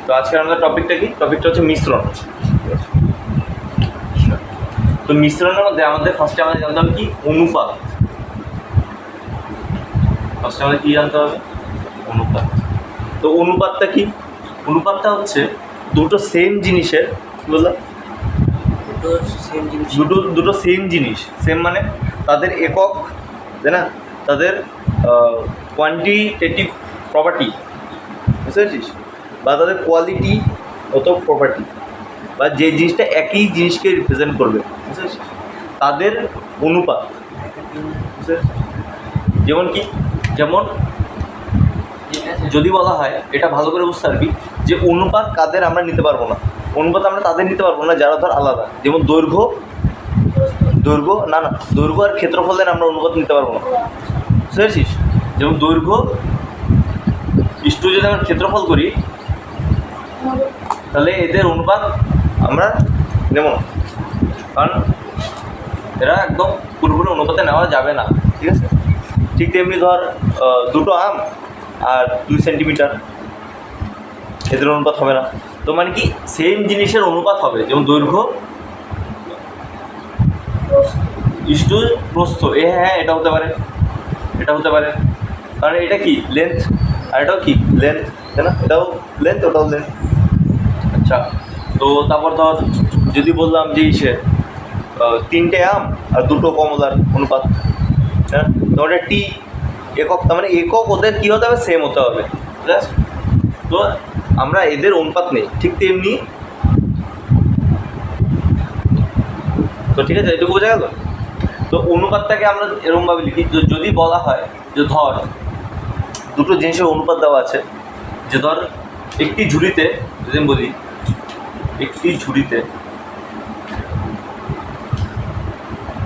তো আজকে আমাদের টপিকটা কি? টপিকটা হচ্ছে মিশ্রণ। তো মিশ্রণের মধ্যে ফার্স্টে আমাদের জানতে হবে কি? অনুপাত। ফার্স্টে আমাদের কী জানতে হবে? অনুপাত। তো অনুপাতটা কি? অনুপাতটা হচ্ছে দুটো সেম জিনিসের, বললাম দুটো সেম জিনিস, সেম মানে তাদের একক, তাই না, তাদের কোয়ান্টিটেটিভ প্রপার্টি, বুঝতে পেরেছিস, বা তাদের কোয়ালিটি অত প্রপার্টি, বা যে জিনিসটা একই জিনিসকে রিপ্রেজেন্ট করবে, বুঝতে পেরেছিস, তাদের অনুপাত। যেমন কি? যেমন যদি বলা হয়, এটা ভালো করে বুঝতে পারবি যে অনুপাত কাদের আমরা নিতে পারবো না। অনুপাত আমরা তাদের নিতে পারবো না যারা ধর আলাদা। যেমন দৈর্ঘ্য আর ক্ষেত্রফলের আমরা অনুপাত নিতে পারবো না, বুঝতে পেরেছিস। যেমন দৈর্ঘ্য ইস্টু যদি আমরা ক্ষেত্রফল করি, তাহলে এদের অনুপাত আমরা নেব না, কারণ এরা একদম পুরোপুরি অনুপাতে নেওয়া যাবে না, ঠিক আছে। ঠিক তেমনি ধর দুটো আম আর 2 সেন্টিমিটার, এদের অনুপাত হবে না। তো মানে কি, সেম জিনিসের অনুপাত হবে। যেমন দৈর্ঘ্য ইস্টু প্রস্থ, হ্যাঁ এটা হতে পারে, এটা হতে পারে, কারণ এটা কি লেন্থ, আর এটাও কি লেন্থ, তাই না, এটাও লেন্থ ওটাও লেন্থ। আচ্ছা, তো তারপর ধর যদি বললাম যে 3টে আম আর 2টো কমলার অনুপাত, হ্যাঁ, তো ওটা টি একক, তার মানে একক ওদের কী হতে হবে? সেম হতে হবে, ঠিক আছে। তো আমরা এদের অনুপাত নেই, ঠিক তেমনি। তো ঠিক আছে, এটুকু বোঝা গেল। তো অনুপাতটাকে আমরা এরকমভাবে লিখি, যদি বলা হয় যে ধর দুটো জিনিসের অনুপাত দেওয়া আছে, যে ধর একটি ঝুড়িতে, যদি আমি বলি একটি ঝুড়িতে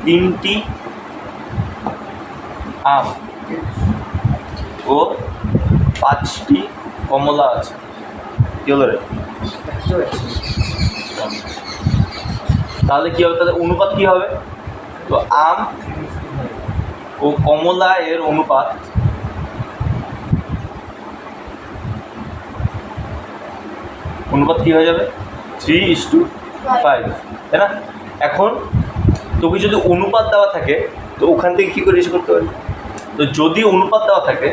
3টি আম ও 5টি কমলা আছে, কী হলো রে? তাহলে কী হবে? তাদের অনুপাত কী হবে? তো আম ও কমলা এর অনুপাত কী হয়ে যাবে? 3:5, তাই না? এখন তোকে যদি অনুপাত দেওয়া থাকে, তো ওখান থেকে কী করে ইস্যু করতে পারি? তো যদি অনুপাত দেওয়া থাকে,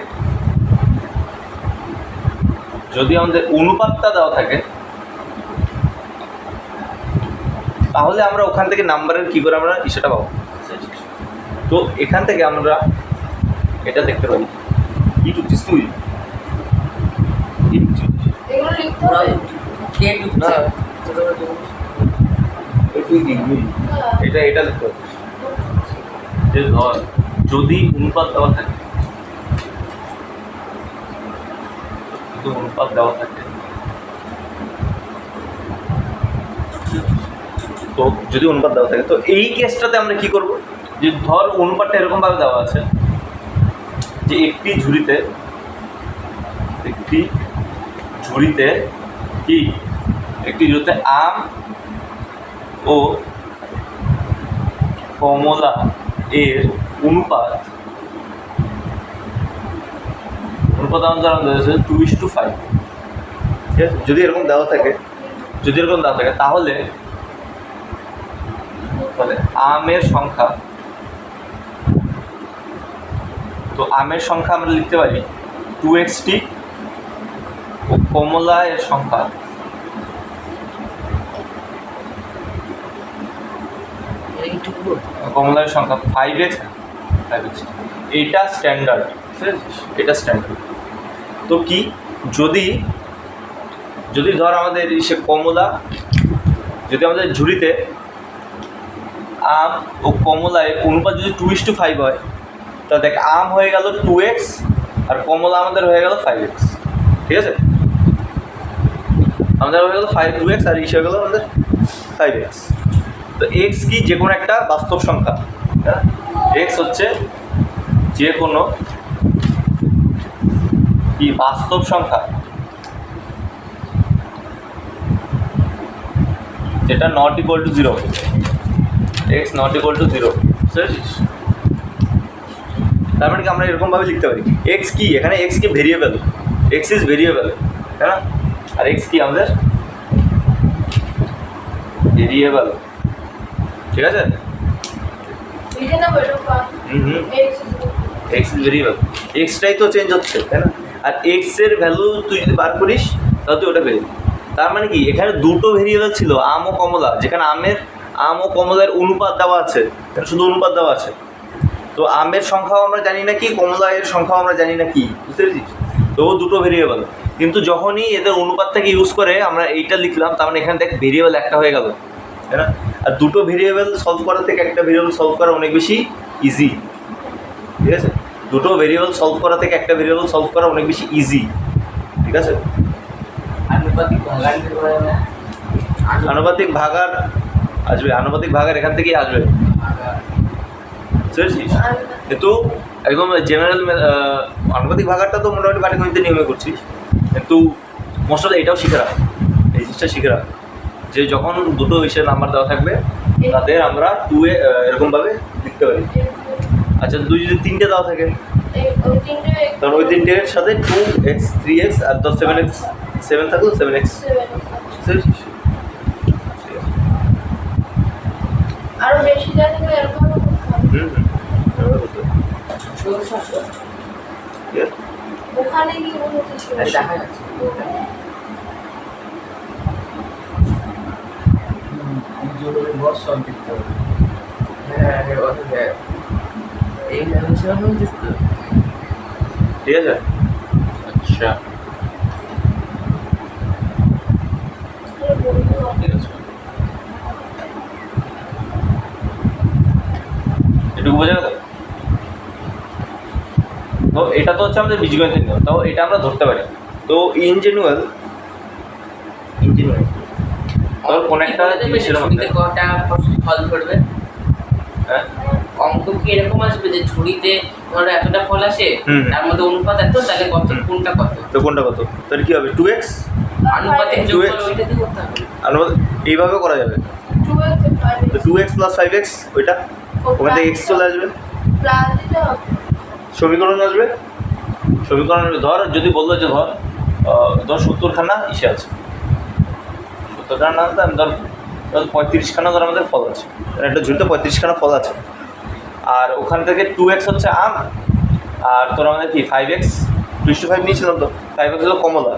যদি আমাদের অনুপাতটা দেওয়া থাকে, তাহলে আমরা ওখান থেকে নাম্বারের কী করে আমরা ইস্যুটা পাবো। তো এখান থেকে আমরা এটা দেখতে পারি। কি টুকছিস তুই? এটা দেখতে পাচ্ছিস যে ধর যদি অনুপাত দেওয়া থাকে, তো যদি অনুপাত দেওয়া থাকে, তো এই কেসটাতে আমরা কি করব? যে ধর অনুপাতটা এরকমভাবে দেওয়া আছে যে একটি ঝুড়িতে আম ও কমলা এর অনুপাত আমাদের 2:5, ঠিক আছে। যদি এরকম দেওয়া থাকে, তাহলে আমের সংখ্যা, তো আমের সংখ্যা আমরা লিখতে পারি 2xt ও কমলা এর সংখ্যা কমলার সংখ্যা 5x। এটা স্ট্যান্ডার্ড, এটা স্ট্যান্ডার্ড। তো কি, যদি ধর আমাদের কমলা, যদি আমাদের ঝুড়িতে আম ও কমলায় অনুপাত যদি 2:5 হয়, তাহলে দেখ আম হয়ে গেল 2x আর কমলা আমাদের হয়ে গেল 5x, ঠিক আছে। আমাদের হয়ে গেল 2x আর হয়ে গেল আমাদের 5x। তো এক্স কি? যে কোনো একটা বাস্তব সংখ্যা, হ্যাঁ, এক্স হচ্ছে যে কোনো কি বাস্তব সংখ্যা যেটা not equal to 0, x not equal to 0, বুঝেছিস। তার মানে কি আমরা এরকমভাবে লিখতে পারি, এক্স কি, এখানে এক্স কি ভেরিয়েবল, এক্স ইজ ভেরিয়েবল, তাই না? আর এক্স কি আমাদের ভেরিয়েবল, ঠিক আছে? এক্স ইজ ভেরিয়েবল, এক্সটাই তো চেঞ্জ হচ্ছে, তাই না? আর এক্স এর ভ্যালু তুই যদি বার করিস তাহলে তুই ওটা পেয়ে যাবি। তার মানে কি এখানে দুটো ভেরিয়েবল ছিল, আম ও কমলা, যেখানে আম ও কমলার অনুপাত দেওয়া আছে, শুধু অনুপাত দেওয়া আছে। তো আমের সংখ্যাও আমরা জানি না কি, কমলা এর সংখ্যাও আমরা জানি না কি, বুঝতে পেরেছিস? তো দুটো ভেরিয়েবল, কিন্তু যখনই এদের অনুপাতটাকে ইউজ করে আমরা এইটা লিখলাম, তার মানে এখানে দেখ ভেরিয়েবল একটা হয়ে গেল, তাই না? আর দুটো ভেরিয়েবল সলভ করার থেকে একটা ভেরিয়েবল সলভ করা অনেক বেশি ইজি, ঠিক আছে? দুটো ভেরিয়েবল সলভ করা থেকে একটা ভেরিয়েবল সলভ করা অনেক বেশি ইজি, ঠিক আছে? আনুপাতিক ভাগার আসবে, আনুপাতিক ভাগার এখান থেকেই আসবে, বুঝেছিস? কিন্তু একদম জেনারেল আনুপাতিক ভাগারটা তো মোটামুটি পাটিগণিতের নিয়মে করছিস, কিন্তু মোস্ট অফ এটাও শিখে রাখ, এই জিনিসটা শিখে রাখ যে যখন দুটো বিষয়ের নাম্বার দেওয়া থাকবে তাদের আমরা 2 এরকমভাবে লিখতে পারি। আচ্ছা, দুই যদি 3টে দেওয়া থাকে তখন ওই 3টের সাথে 2x 3x আর 7x 7 থাকলো 7x, বুঝেছিস? আরো বেশি জানলে এরকম ওখানে কি দেখা যাচ্ছে बहुत सॉल्व दिखता है এই ম্যানেজার হচ্ছে তো, ঠিক আছে? আচ্ছা, ঠিক আছে, এটুকু বোঝা গেল? তো এটা তো হচ্ছে আমাদের বীজগণিতের নিয়ম, তো এটা আমরা ধরতে পারি। তো ইন জেনারেল ধর কোন একটা জিনিসের মধ্যে কটা ফল ধরবে, হ্যাঁ অঙ্ক কি এরকম আসবে যে ঝুড়িতে ধরো এতটা ফল আসে, তার মধ্যে অনুপাত এত, তাহলে কত কোনটা কত, তো কোনটা কত, তাহলে কি হবে 2x আনুপাতিক 2x যোগফল ওইটা দিয়ে করতে হবে। অনুপাত এইভাবে করা যাবে, 2x তো 2x + 5x ওইটা ওখান থেকে x চলে আসবে, প্লাস দিতে হবে সমীকরণ আসবে, সমীকরণ ধর যদি বললো যে ধর 70খানা ইসে আছে, 70খানা না ধর 35খানা ধর আমাদের ফল আছে, একটা ঝুড়িতে 35খানা ফল আছে, আর ওখান থেকে 2x হচ্ছে আম, আর তোর আমাদের কি 5x 2:5 নিয়েছিলাম, তো 5x হলো কমলা,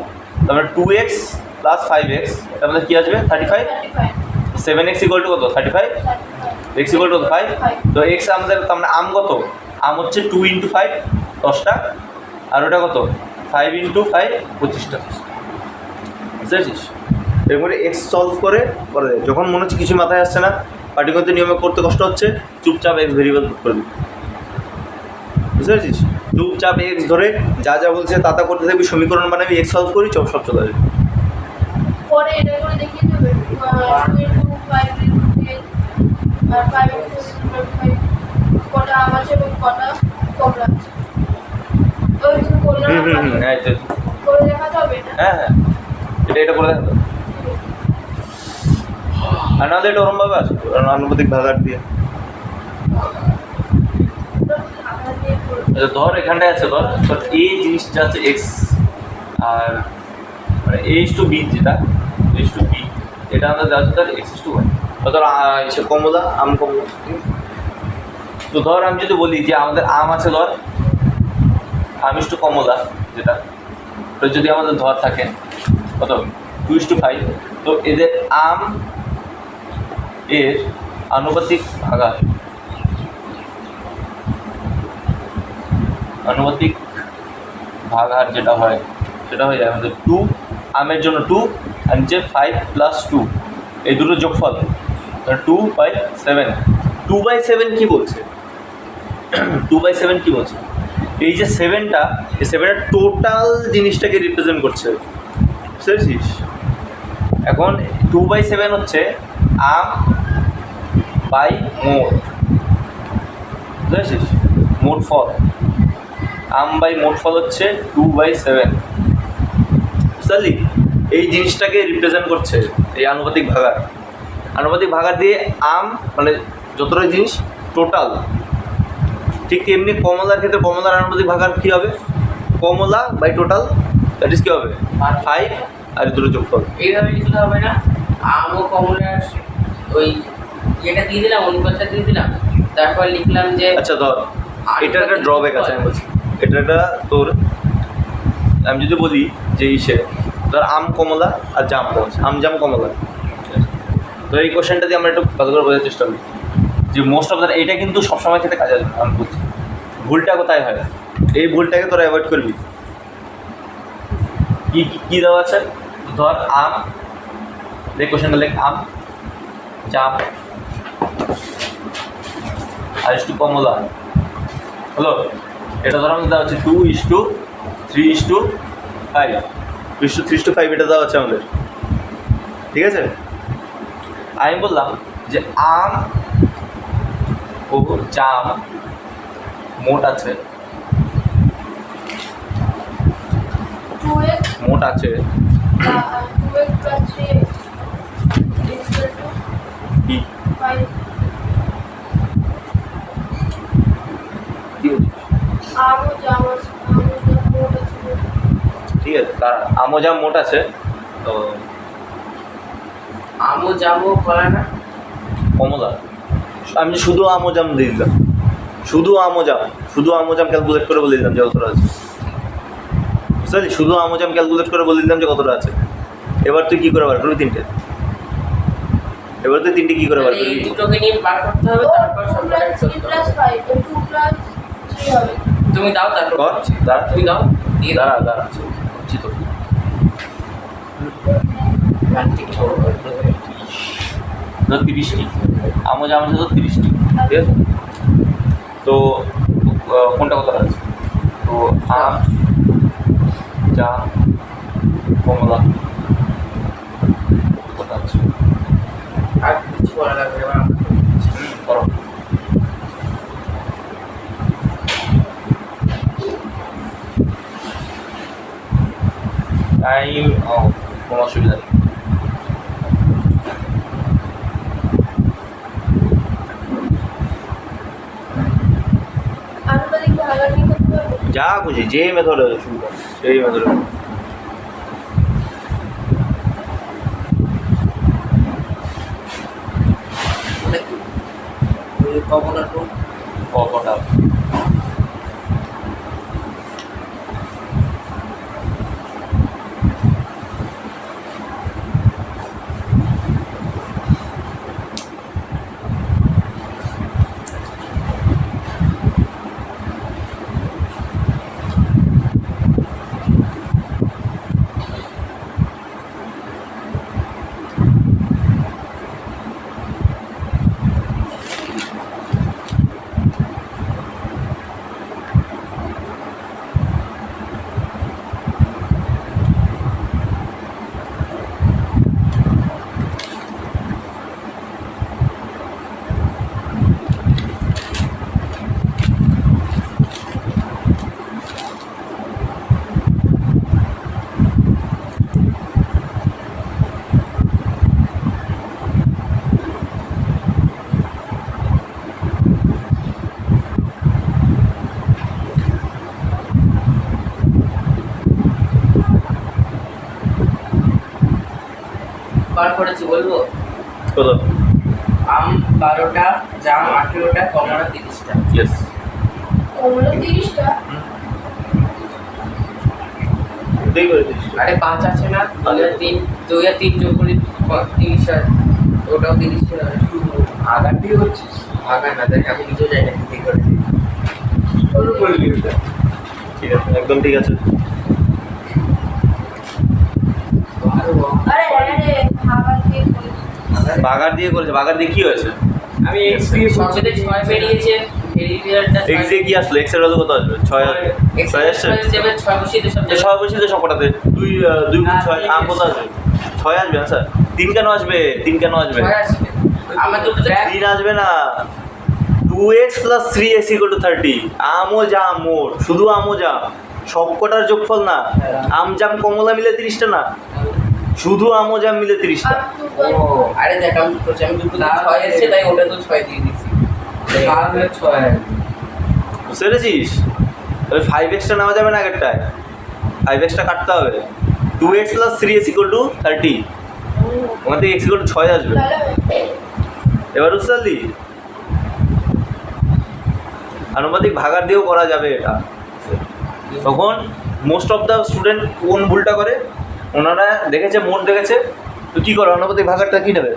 তারপরে 2x + 5x এটা আমাদের কী আসবে 35, 7x = কত 35, x = কত 5, তো x আমাদের তার মানে আম কত, আম হচ্ছে 2 × 5 10টা, আর ওটা কত 5 × 5 25টা, বুঝেছিস? এরপরে এক্স সলভ করে করা যায়, যখন মনে হচ্ছে কিছু মাথায় আসছে না, পাটিগণিতের নিয়মে করতে কষ্ট হচ্ছে, চুপচাপ এক্স ভেরিয়েবল করে দিবি, বুঝতে পেরেছিস? চুপচাপ এক্স ধরে যা যা বলছে তা তা করতে থাকবি, সমীকরণ বানাবি, এক্স সলভ করি, সব চলে আসবে। পরে এটা করে দেখিয়ে দেবে 2 × 5 আর 5 × 5 কটা আম আছে এবং কটা কমলা আছে, ওই তুমি করলে হ্যাঁ করে দেখাতে হবে না? হ্যাঁ হ্যাঁ এটা করে দেখা যাবে, আর নাহলে এটা ওরমভাবে আসবে আনুপাতিক ভাগার দিয়ে। আচ্ছা ধর এখানটায় আছে, ধর এ জিনিসটা আছে এক্স, আর মানে a/b যেটা a/b এটা আমাদের দেওয়া আছে ধর x/y, ধর সে কমলা আম কমলা, তো ধর আমি যদি বলি যে আমাদের আম আছে ধর আম কমলা, যেটা তো যদি আমাদের ধর থাকে কত 2:5, তো এদের আম এর আনুপাতিক ভাগার যেটা হয় সেটা হয়ে যায় আমাদের 2, আমের জন্য 2 আর নিচে 5 + 2 এই দুটো যোগফল 2/7। 2/7 কি বলছে? 2/7 কি বলছে? এই যে 7টা, এই 7টা টোটাল জিনিসটাকে রিপ্রেজেন্ট করছে, বুঝতে পেরেছিস? এখন 2/7 হচ্ছে আম বাই মোট, বুঝতে পেরেছিস? মোট ফল, আম বাই মোট ফল হচ্ছে 2/7, বুঝলি? এই জিনিসটাকে রিপ্রেজেন্ট করছে এই আনুপাতিক ভাগার দিয়ে আম মানে যতটা জিনিস টোটাল। ঠিক এমনি কমলার ক্ষেত্রে কমলার আনুপাতিক ভাগার কী হবে? কমলা বাই টোটাল দ্যাট ইজ কি হবে 5 আর দুটো যোগফল। এইভাবে লিখলে হবে না, আম ও কমলার ওই যেটা দিয়ে দিলাম অনুপাতটা দিয়ে দিলাম, তারপর লিখলাম যে আচ্ছা ধর এটার একটা ড্রব্যাক আছে, আমি বলছি এটা একটা তোর, আমি যদি বলি যে ইসে ধর আম কমলা আর জাম পৌঁছে, আম জাম কমলা, তো এই কোশ্চেনটা দিয়ে আমরা একটু ভালো করে বোঝার চেষ্টা করি যে মোস্ট অফ দ্য এটা কিন্তু সবসময় ক্ষেত্রে কাজে আসবে। আমি বলছি ভুলটা কোথায় হয়, এই ভুলটাকে তোরা অ্যাভয়েড করবি। কি কী দেওয়া আছে, ধর আম, দেখ কোশ্চেনটা লেখ আম জাম আর একটু কমলা হলো, এটা ধর আমাদের দেওয়া হচ্ছে 2:3:5, 2:3:5 এটা দেওয়া আছে আমাদের, ঠিক আছে। আমি বললাম যে আম ও জাম মোট আছে 2x মোট আছে 2x plus 3x equal to কি 5. কি বলছিস? আম ও জাম আছে, আম ও জাম মোট আছে। ঠিক আছে, তার আম ও জাম মোট আছে, তো আম ও জাম ও কলা না, কমলা, আমি শুধু আম ও জাম দিয়ে দিলাম, শুধু আম ও জাম ক্যালকুলেট করে বলে দিলাম যে কতটা আছে, বুঝলি, শুধু আম ও জাম ক্যালকুলেট করে বলে দিলাম যে কতটা আছে। এবার তুই কী করে বার করবি তিনটে, এবার তুই তিনটে কী করে বার তাহলে এই করবি? দুটোকে নিয়ে বার করতে হবে, তারপর ও 2 সবটা plus 3 plus 5 2 plus 3 হবে। তুমি দাও, তারপর কর, দাঁড়া তুমি দাও, দিয়ে দাও। দাঁড়া বুঝছি তো। ধর 30টি আম ও জাম আছে, তো 30টি, ঠিক আছে। তো কোনটা কতটা আছে, তো আম জাম কমলা কতটা আছে আর কিছু বলা লাগবে না, করো। টাইম কোনো অসুবিধা নেই। আনুপাতিক ভাগাভাগি করতে হবে। যা খুশি যে মেথড শুরু কর সেই মেথডে কখনো কতটা বার করেছি বলবো, কত? আম 12টা, জাম 18টা, কমলা 30টা। ইয়েস, কমলা 30টা, এটাই করে দিস। আরে 5 আছে না, 2 আর 3 যোগ করে 30 হয়, ওটাও 30 ছিল। আগার দিয়ে হচ্ছিস, আগা না দেখ, আমি নিজেও যাই না কি করে বললি ওটা। ঠিক আছে, একদম ঠিক আছে। আরে আরে ভাগাভাগি করে বাগার দিয়ে করেছে, বাগার দিয়ে কি হয়েছে? আমি x দিয়ে সবচেয়ে 6 বেরিয়েছে, ভেরিয়েবলটা এক্স এ কি আসলো, এক্স এর ভ্যালু কত আসবে? 6 আসবে, 6 আসছে। 6 বসিয়ে সব 6 বসিয়ে দে সবকটাতে, 2 2 গুণ 6 আম কত আসবে? 6 আসবে স্যার। 3 কেন আসবে? 3 কেন আসবে? 6 আসবে। আমার দুটো 3 আসবে না, 2x plus 3x equal to 30। আম ও জাম মোট, শুধু আম ও জাম, সবকটার যোগফল না। আম জাম কমলা মিলে 30টা না, শুধু আম ও জাম মিলে 30টা। আর 2 by ও আরে দেখ আমি কি করছি, আমি দুটো 6 এসেছে তাই ওটা তো 6 দিয়ে দিয়েছি, তাহলে 6 বুঝতে পেরেছিস? ওই 5x টা নেওয়া যাবে না আগেরটায়, 5x কাটতে হবে। 2x plus 3x equal to 30, ওখান থেকে x ইকুয়াল টু 6 আসবে। তাহলে এবার বুঝতে পারলি? আনুপাতিক ভাগার দিয়েও করা যাবে এটা। তখন মোস্ট অফ দ্য স্টুডেন্ট কোন ভুলটা করে, ওনারা দেখেছে মোট দেখেছে, তো কী করে আনুপাতিক ভাগারটা কী নেবে,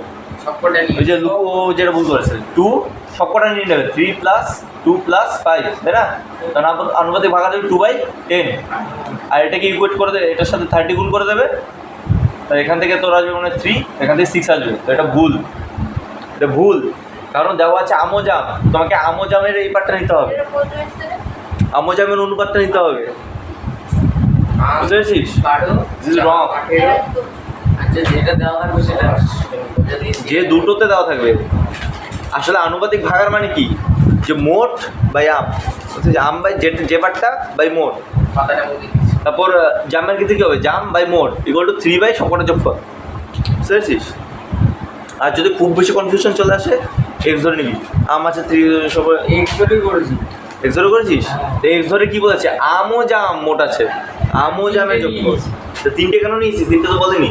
সবকটা ওই নিয়ে যে ও যেটা ভুল করেছে 2 সবকটা নিয়ে নেবে 3 প্লাস 2 প্লাস 5, তাই না? কারণ আনুপাতিক ভাগা দেবে 2/10, আর এটাকে ইকুয়েট করে দেবে, এটার সাথে 30 গুণ করে দেবে, তো এখান থেকে তোর আসবে মানে 3, এখান থেকে 6 আসবে। তো এটা ভুল, এটা ভুল, কারণ দেওয়া আছে আমোজাম, তোমাকে আমোজামের এই পার্টটা নিতে হবে, এটা কোন আসছে রে? আমোজামের অনুপাতটা নিতে হবে, বুঝতে পেরেছিস? 12 This is wrong. 18 আচ্ছা যেটা দেওয়া থাকবে সেটা যে দুটোতে দেওয়া থাকবে। আসলে আনুপাতিক ভাগার মানে কি, যে মোট বাই আম, হচ্ছে আম বাই যে পার্টটা বাই মোট, পাতাটা মুখে দিচ্ছি তারপর জামের ক্ষেত্রে কী হবে, জাম বাই মোট ইকুয়াল টু 3 সবকটা যোগফল, বুঝতে পেরেছিস? আর যদি খুব বেশি কনফিউশন চলে আসে এক্স ধরে নিবি, আম আছে 3 সব এক্সট্রাই করেছি এক্স ধরে করেছিস, তো এক্স ধরে কী বলেছে, আমও জাম মোট আছে, আমও জামের যোগফল, তো 3টে কেন নিয়েছিস, 3টে তো বলেনি,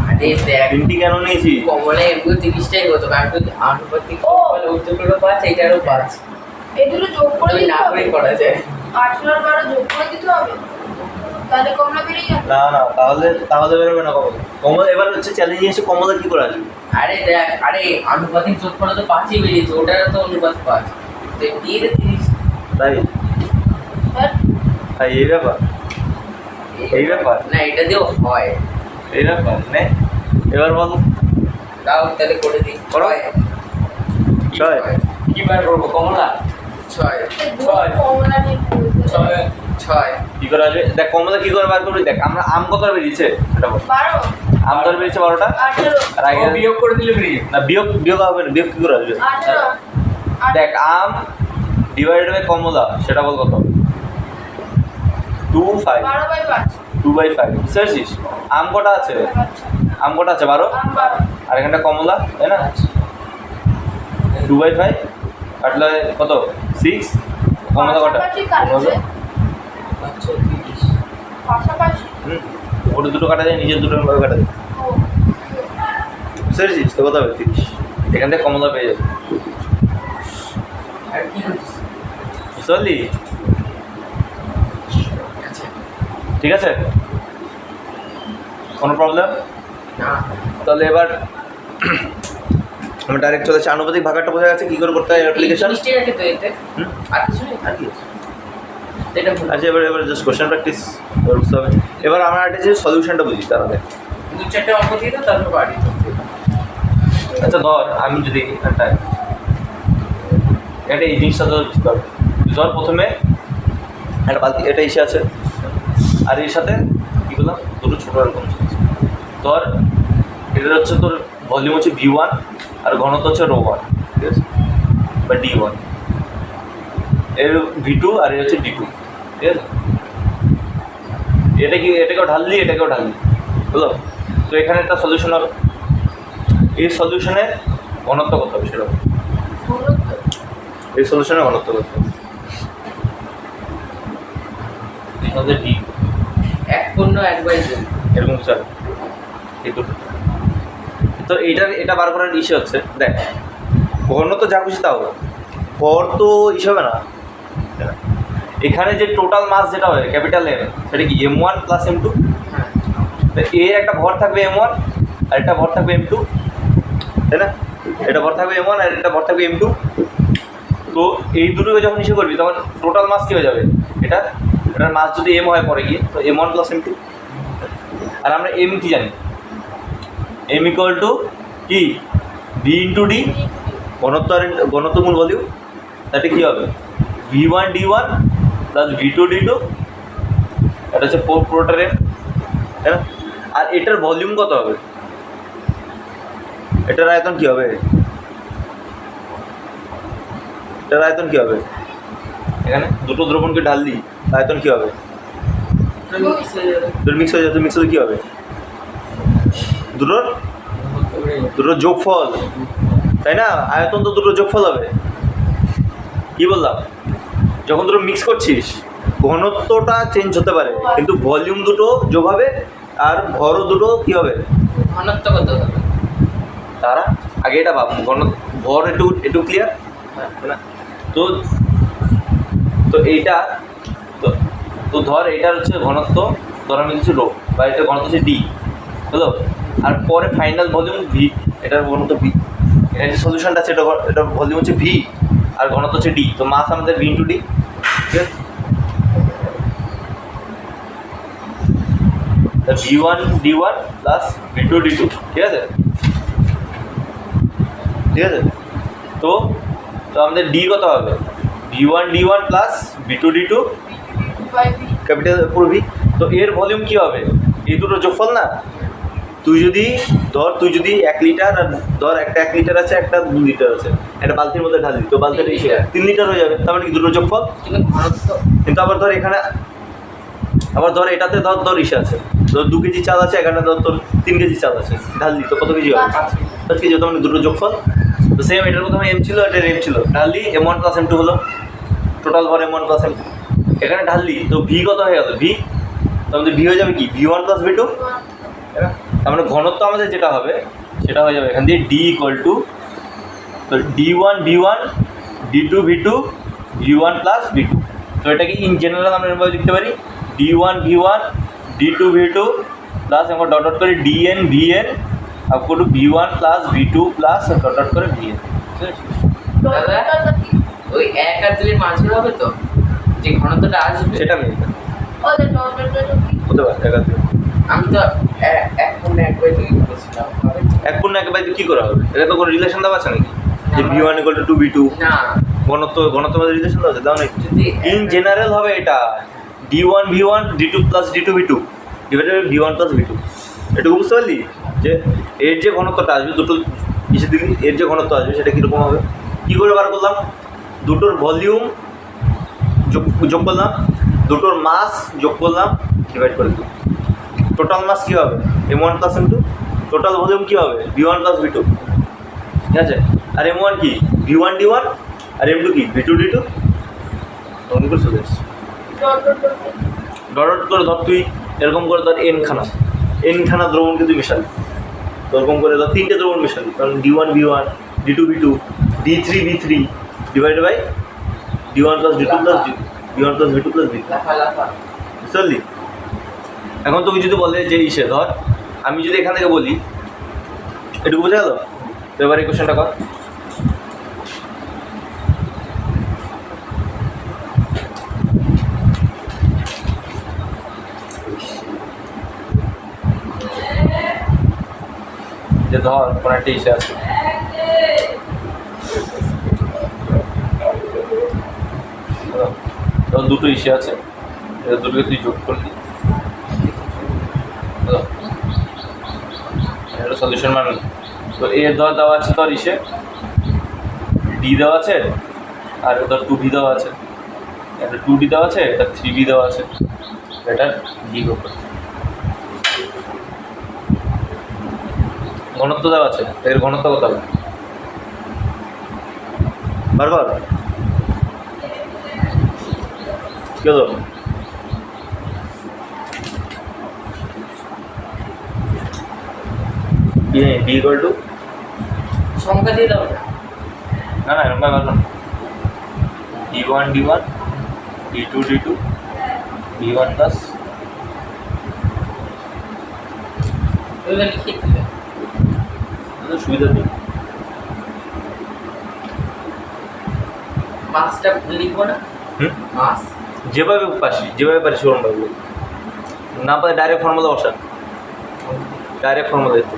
আরে দেখ 3টি কেন নিয়েছিস? কমলে এমনি 30টাই হতো, কারণ তুই আনুপাতিক ও। বলে উত্তরগুলো 5 এটারও 5 এই দুটো যোগ করে তুই দিতে না হবে। করে করা যায় 18 আর 12 যোগ করে দিতে হবে, তাহলে কমলা বেরিয়ে যাবে। না তাহলে বেরোবে না কমল। কমল এবার হচ্ছে চ্যালেঞ্জ নিয়ে এসে কমলা কী করে আসবে? আরে দেখ আরে আনুপাতিক যোগফল তো 5ই বেরিয়েছে, ওটারও তো অনুপাত 5, তো দিয়ে দে 30 তাই হ্যাঁ, তাই এই ব্যাপার, এই ব্যাপার, না এটা দিয়েও হয়, এই ব্যাপার নে, এবার বল তাও তাহলে করে দিই করো। 6 কি বার করবো কমলা 6 এই দুটো কমলা নিয়ে বলতে হবে। 6 কী করে আসবে, দেখ কমলা কী করে বার করবি, দেখ আমরা আম কত বেরিয়েছে সেটা বল, 12 আম ধরে বেরিয়েছে 12টা, 18 আর আগে বিয়োগ করে দিলে বেরিয়ে না বিয়োগ হবে না, বিয়োগ কী করে আসবে? 18 দেখ আম ডিভাইডেড বাই কমলা সেটা বল কত, 2/5, 12/5 2/5, বুঝতে পারছিস? আম কটা আছে, আম কটা আছে 12, আম 12 আর এখানটা কমলা, তাই না? 2/5 কাটলে কত, 6, কমলা কটা, পাশাপাশি কাটছে, আচ্ছা 30 পাশাপাশি ওটা দুটো কাটা যায়, নিজের দুটো ভাবে কাটা যায়, ও বুঝতে পেরেছিস? তো কত হবে 30, এখান থেকে কমলা পেয়ে যাবে, আর কি করছিস বুঝতে পারলি? আচ্ছা ঠিক আছে, কোনো প্রবলেম? না তাহলে এবার আমি ডাইরেক্ট চলে যাচ্ছি, আনুপাতিক ভাগাটা বোঝা গেছে কী করে করতে হয় অ্যাপ্লিকেশন। মিষ্টি রাখে তো এতে হুম, আর কিছু নেই আর কি আছে? এটা ভুল আচ্ছা এবার জাস্ট কোশ্চেন প্র্যাকটিস বুঝতে হবে। এবার আমরা একটা যে সলিউশনটা বুঝি তাহলে। 2-4টে অঙ্ক দিয়ে দাও তারপর বাড়ি আচ্ছা ধর আমি যদি একটা এই জিনিসটা ধর বুঝতে হবে, ধর প্রথমে একটা বালতি, এটা এসে আছে আর এর সাথে কী বললাম দুটো ছোটো এরকম ধর, এটা হচ্ছে তোর ভলিউম হচ্ছে V1 আর ঘনত্ব হচ্ছে ρ1, ঠিক আছে, বা D1, এর V2 আর এর হচ্ছে D2, ঠিক আছে। এটাকেও ঢাললি এটাকেও ঢাললি, বুঝলো? তো এখানে একটা সলিউশন হবে, এই সলিউশনের ঘনত্ব কত হবে সেটা, এই সলিউশনের ঘনত্ব কত হবে, ডি 1/1/2 এরকম চল এই দুটো। তো এটা বার করার ইসে হচ্ছে, দেখ ঘনত্ব যা খুশি তাও ভর তো ইসে হবে না, এখানে যে টোটাল মাস যেটা হয় ক্যাপিটাল এম সেটা কি M1 প্লাস M2, হ্যাঁ এর একটা ভর থাকবে M1 আর একটা ভর থাকবে M2, তাই না? এটা ভর থাকবে M1 আর এটা ভর থাকবে M2। তো এই দুটোকে যখন ইসে করবি তখন টোটাল মাস কী হয়ে যাবে, এটার মাস যদি M হয় পরে গিয়ে তো M1 প্লাস M2, আর আমরা M কি জানি, M ইকুয়াল টু কি V ইন্টু ডি, ঘনত্ব মূল ভলিউম, তাতে কী হবে V1 D1 plus V2 D2, এটা হচ্ছে পুরোটার M, তাই না? আর এটার ভলিউম কত হবে, এটার আয়তন কী হবে, এটার আয়তন কী হবে, এখানে দুটো দ্রবণকে ঢাল দিই আয়তন কী হবে, তোর মিক্স হয়ে যাবে, মিক্স হলে কী হবে, দুটোর যোগফল, তাই না? আয়তন তো দুটোর যোগফল হবে, কি বললাম, যখন দুটো মিক্স করছিস ঘনত্বটা চেঞ্জ হতে পারে, কিন্তু ভলিউম দুটো যোগ হবে আর ভরও দুটো কী হবে? ঘনত্ব কত হবে? তারা আগে এটা ভাব, ভর একটু একটু ক্লিয়ার না? তো তো এইটা তো তো ধর এইটার হচ্ছে ঘনত্ব, ধর আমি কিছু রো বা এটা ঘনত্ব হচ্ছে ডি, বুঝলো? আর পরে ফাইনাল ভলিউম ভি, এটার ঘনত্ব ভি, এখানে যে সলিউশনটা আছে এটার ভলিউম হচ্ছে ভি আর ঘনত্ব হচ্ছে ডি। তো মাস আমাদের ভি ইন্টু ডি, ঠিক আছে? V1 D1 plus V2 D2, ঠিক আছে? ঠিক আছে, তো তো আমাদের ডি কত হবে? V1 D1 plus V2 D2 by B. Capital পুরো ভি। তো এর ভলিউম কী হবে? এই দুটো যোগফল না? তুই যদি 1 লিটার আর ধর একটা 1 লিটার আছে, একটা 2 লিটার আছে, একটা বালতির মধ্যে ঢালি, তো বালতিটা এসে 3 লিটার হয়ে যাবে, তার মানে কি দুটো যোগফল? কিন্তু ঘনত্ব কিন্তু আবার ধর এখানে আবার ধর এটাতে ধর ইসে আছে, ধর 2 কেজি চাল আছে, এখানে ধর তোর 3 কেজি চাল আছে, ঢাললি তো কত কেজি হবে? 5 কেজি, তার মানে দুটো যোগফল। তো সেম এটার প্রথমে এম ছিল, এটার এম ছিল, ঢাললি M1 প্লাস M2 হলো, টোটাল ভর M1 প্লাস M2, এখানে ঢাললি তো ভি কত হয়ে গেল? ভি, তার মধ্যে ভি হয়ে যাবে কি? V1 প্লাস V2, তার মানে ঘনত্ব আমাদের যেটা হবে সেটা হয়ে যাবে এখান দিয়ে D equal to D1 V1 D2 V2 V1 plus V2। তো এটাকে ইন জেনারেল আমরা এভাবে লিখতে পারি D1 V1 D2 V2 plus আমরা ডট ডট করে DN VN up to V1 plus V2 plus dot dot করে VN, ঠিক আছে? ডটটা কি? ওই 1 আর 2 এর মাঝে হবে তো যে ঘনত্বটা আসবে। সেটা আমি ও দ্য ডটটা কি? হতে পারে একাত্তর আমি তো 1/2 বলেছিলাম, হবে তো? 1/1 কী করা হবে? এটা তো কোনো রিলেশন দেওয়া আছে নাকি যে V1 ইকুয়াল টু V2 না, ঘনত্ব মধ্যে রিলেশন দেওয়া আছে? দাও নাকি? যদি ইন জেনারেল হবে এটা D1 V1 D2 plus D2 V2 divided by V1 plus V2। এটুকু বুঝতে পারলি যে এর যে ঘনত্বটা আসবে দুটো কিসে দিলি, এর যে ঘনত্ব আসবে সেটা কীরকম হবে? কী করে বার করলাম? দুটোর ভলিউম যোগ করলাম, দুটোর মাস যোগ করলাম, ডিভাইড করে দিলাম। টোটাল মাস কী হবে? M1 plus M2। Total volume কী হবে? V1 প্লাস V2, ঠিক আছে? আর M1 কি? V1 D1 আর M2 কি? V2 D2। তখন করে চলে এসছে ডট ডট করে ধর তুই এরকম করে ধর এনখানা দ্রবণকে তুই মেশালি, তো এরকম করে ধর 3টে দ্রবণ মেশালি, কারণ D1 V1 D2 V2 D3 V3 divided by D1 plus D2 plus V1 plus V2 plus V3, লাফা লাফা বুঝতে পারলি? এখন তোকে যদি বলে যে ইসে ধর আমি যদি এখান থেকে বলি, এটুকু বোঝা গেল? তো এবার এই কোশ্চেনটা কর। যে ধর কোনো একটা ইসে আছে, ধর দুটো ইসে আছে, এটা দুটোকে তুই যোগ করলি, এটা সলিউশন মানে। তো এর ধর দেওয়া আছে ধর ইসে ডি দেওয়া আছে, আর ধর 2V দেওয়া আছে, এটা 2D দেওয়া আছে, এটা 3V দেওয়া আছে, এটা ডি করতে ঘনত্ব দেওয়া আছে, এর ঘনত্ব কত হবে? বারবার কি হলো? ডি ইকুয়াল টু সংখ্যা দিয়ে দাও না। না এরকম ব্যাপার না, D1 D1 D2 D2 V1 plus ওইটা লিখে দিলে সুবিধা নেই। মাসটা লিখবো না, মাস যেভাবে পারি সেরকমভাবে না পারে ডাইরেক্ট ফর্মুলা বসান, ডাইরেক্ট ফর্মুলা দিতে।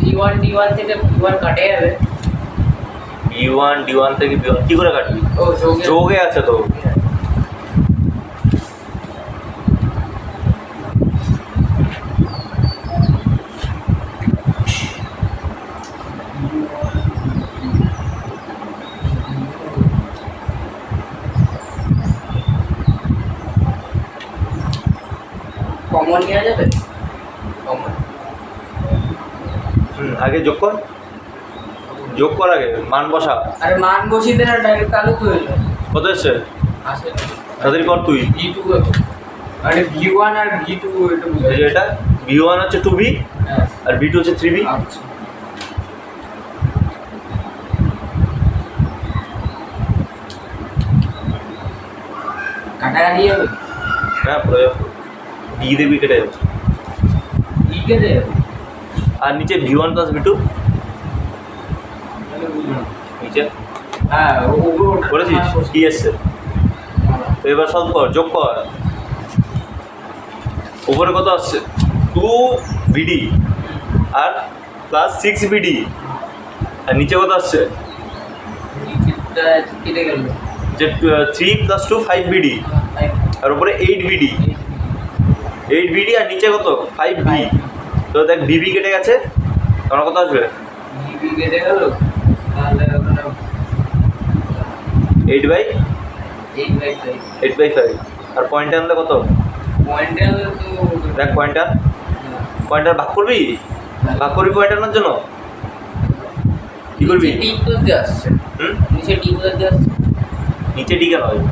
V1 D1 থেকে V1 কাটে যাবে। D1 D1 থেকে B1 কী করে কাটবি? ও যোগে যোগে আছে তো। কমন নেওয়া যাবে? কমন আগে যোগ কর আগে মান বসা। আরে মান বসিয়ে দে না, ডাইরেক্ট কালো তো হইলো। কত এসছে আসে তাড়াতাড়ি কর তুই। V2 মানে V1 আর V2 এটা এই বুঝাই। যে এটা V1 হচ্ছে 2V হ্যাঁ আর V2 হচ্ছে 3V। আচ্ছা কাটাকাটি হবে? হ্যাঁ প্রয়োগ ডি দেবি কেটে যাবে। লিখে দে। আর নিচে V1 প্লাস V2 নিচে হ্যাঁ ওগুলো করেছিস কি এসছে তো এবার সলভ কর যোগ কর। উপরে কত আসছে 2VD আর প্লাস 6VD আর নিচে কত আসছে নিচেটা কেটে গেল। যে 3 + 2 5VD আর উপরে 8VD আর নিচে কত 5V। তো দেখ BB কেটে গেছে তোমার কত আসবে জিবি কেটে গেল, তাহলে ওখানে 8/5 8/5 আর পয়েন্টে আনলে কত পয়েন্টাল তো দেখ পয়েন্টার ভাগ করবি পয়েন্ট আনার জন্য কি করবি ডি কোথায় আসছে? হুম নিচে ডি কোথায় আসছে? নিচে ডি কেন হবে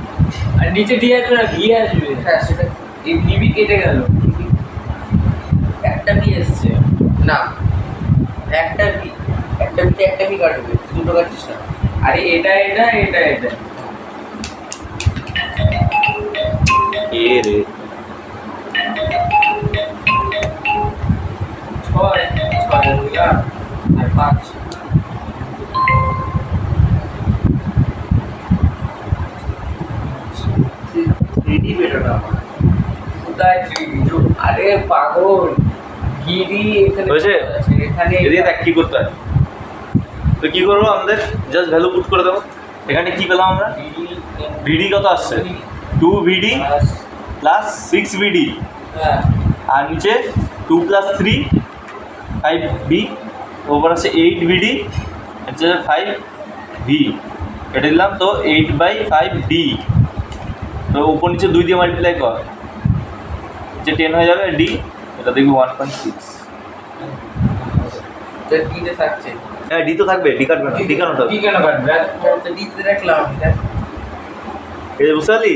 আর নিচে ডি আসবে না, ভি আসবে। হ্যাঁ সেটা এই বিবি কেটে গেল। একটা বি এসছে না, একটা বি কাটবে, দুটো কাটছিস না। আরে এটা এটা এটা এটা এ রে 6 আর 5 3D বেটার না আমার। কোথায় 3D? আরে পাগল, গিরি এখানে হয়েছে? আছে, এখানে এদিকে দেখ কি করতে হয় তো কি করবো আমাদের জাস্ট ভ্যালু পুট করে দেবো। এখানে কি পেলাম আমরা VD কত আসছে 2VD প্লাস 6VD হ্যাঁ আর নিচে 2 + 3 5V ওপর আছে 8VD হচ্ছে 5V এটা দিলাম তো 8/5D। তো উপর নিচে 2 দিয়ে মাল্টিপ্লাই কর যে 10 হয়ে যাবে D এটা দেখবি 1.6। তো ডিতে থাকছে। হ্যাঁ ডি তো থাকবে ডি কাটবে না ডি কেন কি থাকবে কেন কাটবে? তো ডিতে রাখলাম এটা। এই যে বুঝতে পারলি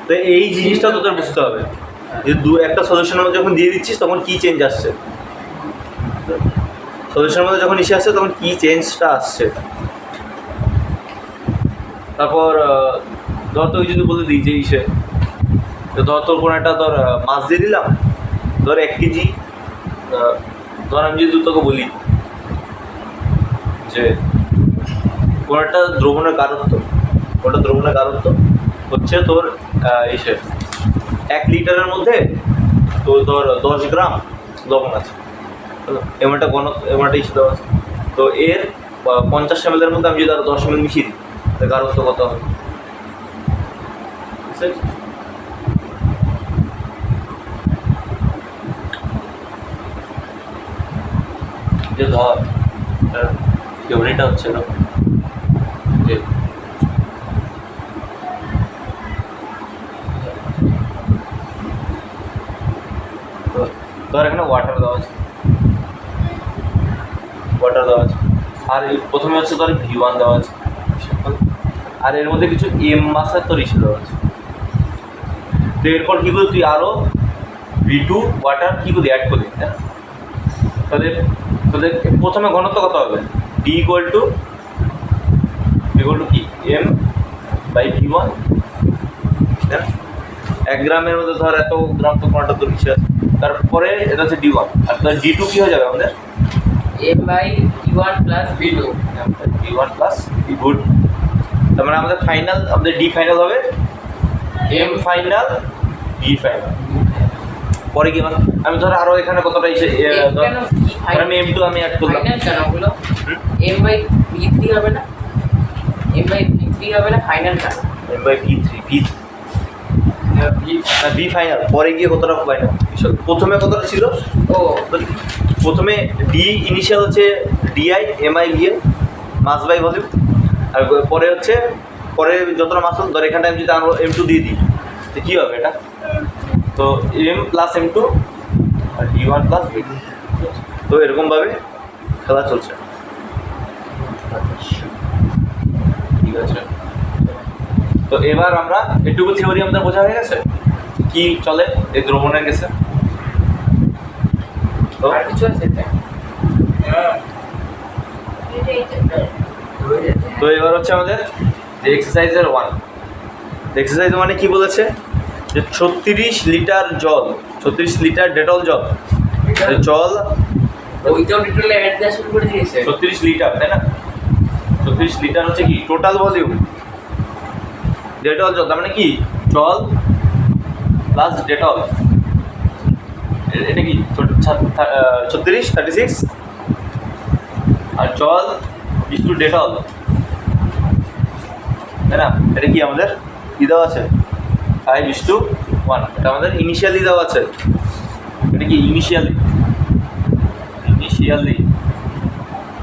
তো এই জিনিসটা তোদের বুঝতে হবে যে একটা সলিউশনের মধ্যে যখন দিয়ে দিচ্ছিস তখন কি চেঞ্জ আসছে সলিউশনের মধ্যে যখন ইসে আসছে তখন কি চেঞ্জটা আসছে। তারপর ধর তো ওই যদি বলে দিই যে ইসে তো ধর তোর কোনো একটা ধর মাছ দিয়ে দিলাম ধর 1 কেজি ধর আমি যদি তোকে বলি যে কোনো একটা দ্রবণের গাঢ়ত্ব হচ্ছে তোর ইসে 1 লিটারের মধ্যে তো ধর 10 গ্রাম লবণ আছে এমন একটা ইস্যু দেওয়া আছে তো এর 50 ml এর মধ্যে আমি যদি আরো 10 ml মিশিয়ে দিই তাহলে গাঢ়ত্ব কত হবে বুঝতে পেরেছিস? যে ধর থিওরিটা হচ্ছে না যে ধর এখানে ওয়াটার দেওয়া আছে আর প্রথমে হচ্ছে ধর V1 দেওয়া আছে আর এর মধ্যে কিছু মাসের তোর ইস্যু দেওয়া আছে তো এরপর কী করবি তুই আরও V2 ওয়াটার কী করবি অ্যাড করবি তাই না তোদের প্রথমে ঘনত্ব কত হবে D = কি M/V1 তাই না 1 গ্রামের মধ্যে ধর এত গ্রাম তো কোনটা তোর কিছু আছে তারপরে এটা হচ্ছে D1 আর তার D2 কী হয়ে যাবে আমাদের M/V1 + V2 V1 plus good তার মানে আমাদের ফাইনাল আমাদের D ফাইনাল হবে M ফাইনাল D ফাইনাল পরে কি আমি ধর আরও এখানে কতটা এসে ধর আমি M2 আমি অ্যাড করলাম ফাইনাল কেন হলো? M/V3 হবে না? M/V3 হবে না ফাইনাল কেন? B ফাইনাল পরে গিয়ে কতটা ফাইনাল প্রথমে কতটা ছিল ও প্রথমে D ইনিশিয়াল হচ্ছে DI MI দিয়ে মাস বাই ভলিউম আর পরে হচ্ছে পরে যতটা মাস হল ধর এখানটা আমি যদি আরও M2 দিয়ে দিই তো কী হবে এটা তো M + M2 আর d1 প্লাস d2। তো এরকমভাবে খেলা চলছে। ঠিক আছে, তো এবার আমরা এটুকু থিওরি আমাদের বোঝা হয়ে গেছে কি চলে এই দ্রবণের কেসে। তো আর কিছু আছে এটা? এটা এই চ্যাপ্টার তো এবার হচ্ছে আমাদের যে এক্সারসাইজের 1, এক্সারসাইজ মানে কি বলেছে যে 36 লিটার জল, 36 লিটার ডেটল জল, জল ওইটাও ডিটেলে অ্যাড দেওয়া শুরু করে দিয়েছে। 36 লিটার, তাই না? 36 লিটার হচ্ছে কি টোটাল ভলিউম, ডেটল জল তার মানে কি জল প্লাস ডেটল, এটা কি 36 36 আর জল ইস টু ডেটল, তাই না? এটা কি আমাদের কি দেওয়া আছে 5:1, এটা আমাদের ইনিশিয়ালি দেওয়া আছে। এটা কি ইনিশিয়ালি,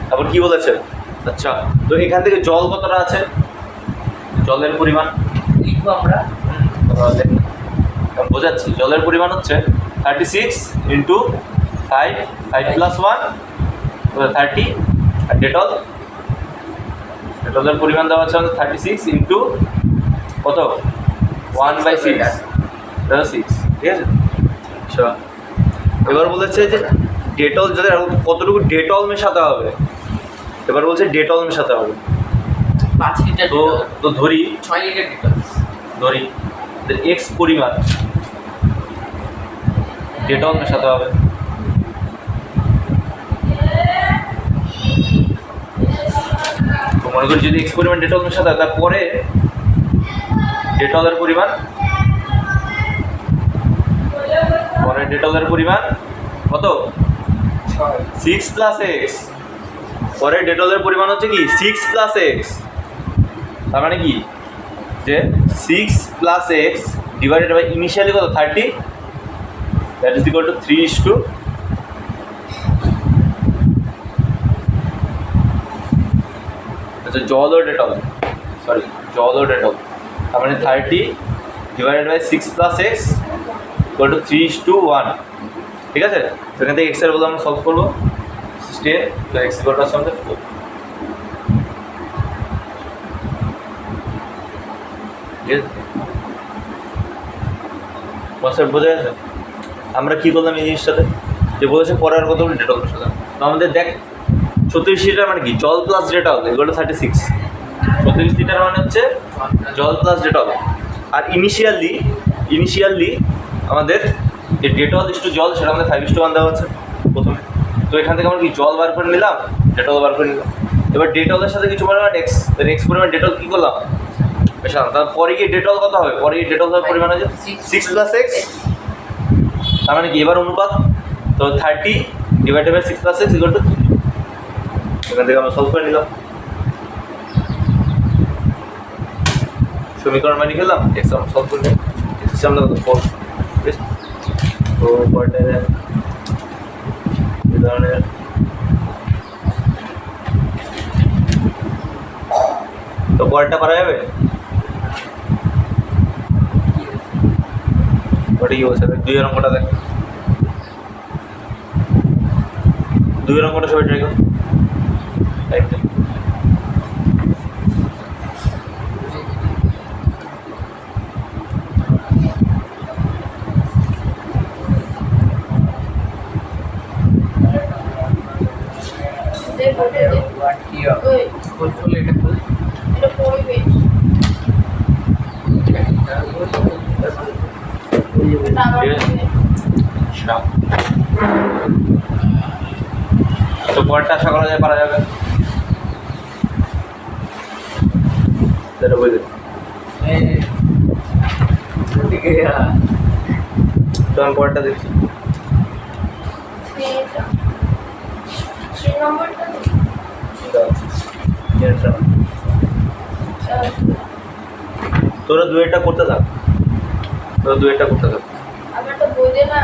তারপর কি বলেছে? আচ্ছা, তো এখান থেকে জল কতটা আছে, জলের পরিমাণ লিখবো আমরা। বোঝাচ্ছি। জলের পরিমাণ হচ্ছে 36 ইন্টু 5 + 1 30, আর ডেটলের পরিমাণ দেওয়া আছে আমাদের 36 ইন্টু কত 1/6, 6, ঠিক আছে? আচ্ছা, এবার বলেছে যে ডেটল যদি কতটুকু ডেটল মেশাতে হবে, এবার বলছে ডেটল মেশাতে হবে। 5 লিটার তো তো ধরি 6 লিটার ডিটেল। ধরি এক্স পরিমাণ ডেটল মেশাতে হবে। তো মনে করি যদি এক্স পরিমাণ ডেটল মেশাতে হয়, তারপরে ডেটলের পরিমাণ, পরে ডেটলের পরিমাণ কত 6 + x, পরে ডেটলের পরিমাণ হচ্ছে কি 6 + x, তার মানে কি যে 6 + x ডিভাইডেড বাই ইনিশিয়ালি কত 30, দ্যাট ইজ ইকুয়াল টু 3:, আচ্ছা জল ও ডেটল, সরি জল ও ডেটল, তার মানে 30 divided by 6 + x equal to 3:1, ঠিক আছে? সেখান থেকে এক্সের বলে আমরা সলভ করবো স্টেপ, তো এক্স ইকুয়াল টু আছে আমাদের 4। কনসেপ্ট বোঝা গেছে? আমরা কি করলাম এই জিনিসটাতে, যে বলেছে পরে আর কত ডেটল মেশালাম, তো আমাদের দেখ 36 লিটার মানে কি জল plus Dettol equal to 36, 36 litre মানে হচ্ছে জল প্লাস ডেটল। আর ইনিশিয়ালি আমাদের যে ডেটল ইস টু জল সেটা আমাদের 5:1 দেওয়া আছে প্রথমে। তো এখান থেকে আমরা কি জল বার করে নিলাম, ডেটল বার করে নিলাম। এবার ডেটলের সাথে কিছু পরিমাণ এক্স পরিমাণ ডেটল কী করলাম মেশালাম, তারপরে গিয়ে ডেটল কত হবে, পরে গিয়ে ডেটল হবে পরিমাণ আছে 6 + x, তার মানে কি এবার অনুপাত, তো 30 divided by 6 + x equal to 3। এখান থেকে আমরা সলভ করে নিলাম, সমীকরণ মানে খেলাম, এক্স আমরা সলভ করে নিলাম, সিস্টেমটা কত 4, ঠিক আছে? তো পরেরটা এই ধরনের তো পরেরটা করা যাবে, ওটা কি বলছে 2 এর অঙ্কটা দেখ, 2 এর অঙ্কটা সবাই ট্রাই করো, কি হবে? ওই খোল এটা খোল। এটা পরিবেশ, এটা আমার ঠিক আছে। আচ্ছা, তো পরেরটা আশা করা যায় পারা যাবে, সেটা বুঝলি? তো আমি পরেরটা দেখছি, 3 নম্বরটা তোরা 2-1টা করতে থাক, তোরা 2-1টা করতে থাক। আমার তো বই দে না,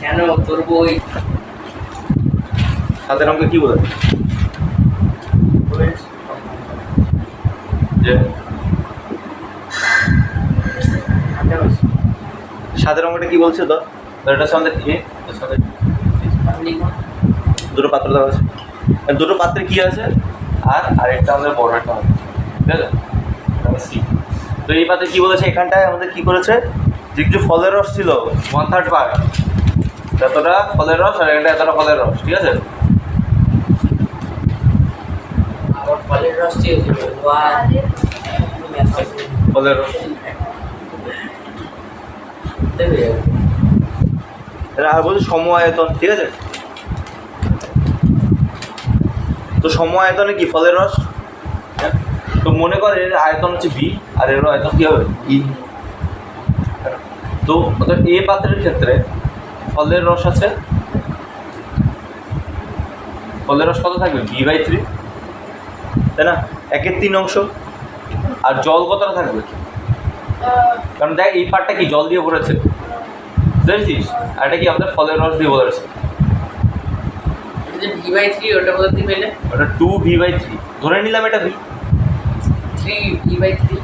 কেন তোর বই? সাতের অঙ্কে কি বলে যে সাতের অঙ্কটা কি বলছে তো তো এটা হচ্ছে আমাদের এ, এর সাথে লিখুন দুটো পাত্র দেওয়া আছে। আর দুটো পাত্রে কি আছে, আর আরেকটা আমাদের বড় একটা হবে, ঠিক আছে, সি। তো এই পাত্রে কি বলেছে, এখানটায় আমাদের কি করেছে, যে কিছু ফলের রস ছিল 1/3 পার্ট, এতটা ফলের রস আর এখানটা এতটা ফলের রস, ঠিক আছে। আবার ফলের রস চেয়েছিল ফলের রস দেবে আর বলছে সম আয়তন, ঠিক আছে। তো সম আয়তনে কি ফলের রস, তো মনে কর এর আয়তন হচ্ছে বি আর এর আয়তন কি হবে ই। তো অর্থাৎ এ পাত্রের ক্ষেত্রে ফলের রস আছে, ফলের রস কত থাকবে b/3, তাই না, 1/3 অংশ। আর জল কতটা থাকবে, কারণ দেখ এই পার্টটা কি জল দিয়ে ভরেছে, বুঝেছিস, আর এটা কি আমাদের ফলের রস দিয়ে ভরেছে। এটা যে v/3 ওটা বলতে পেলে ওটা 2v/3 ধরে নিলাম, এটা ভি 3v/3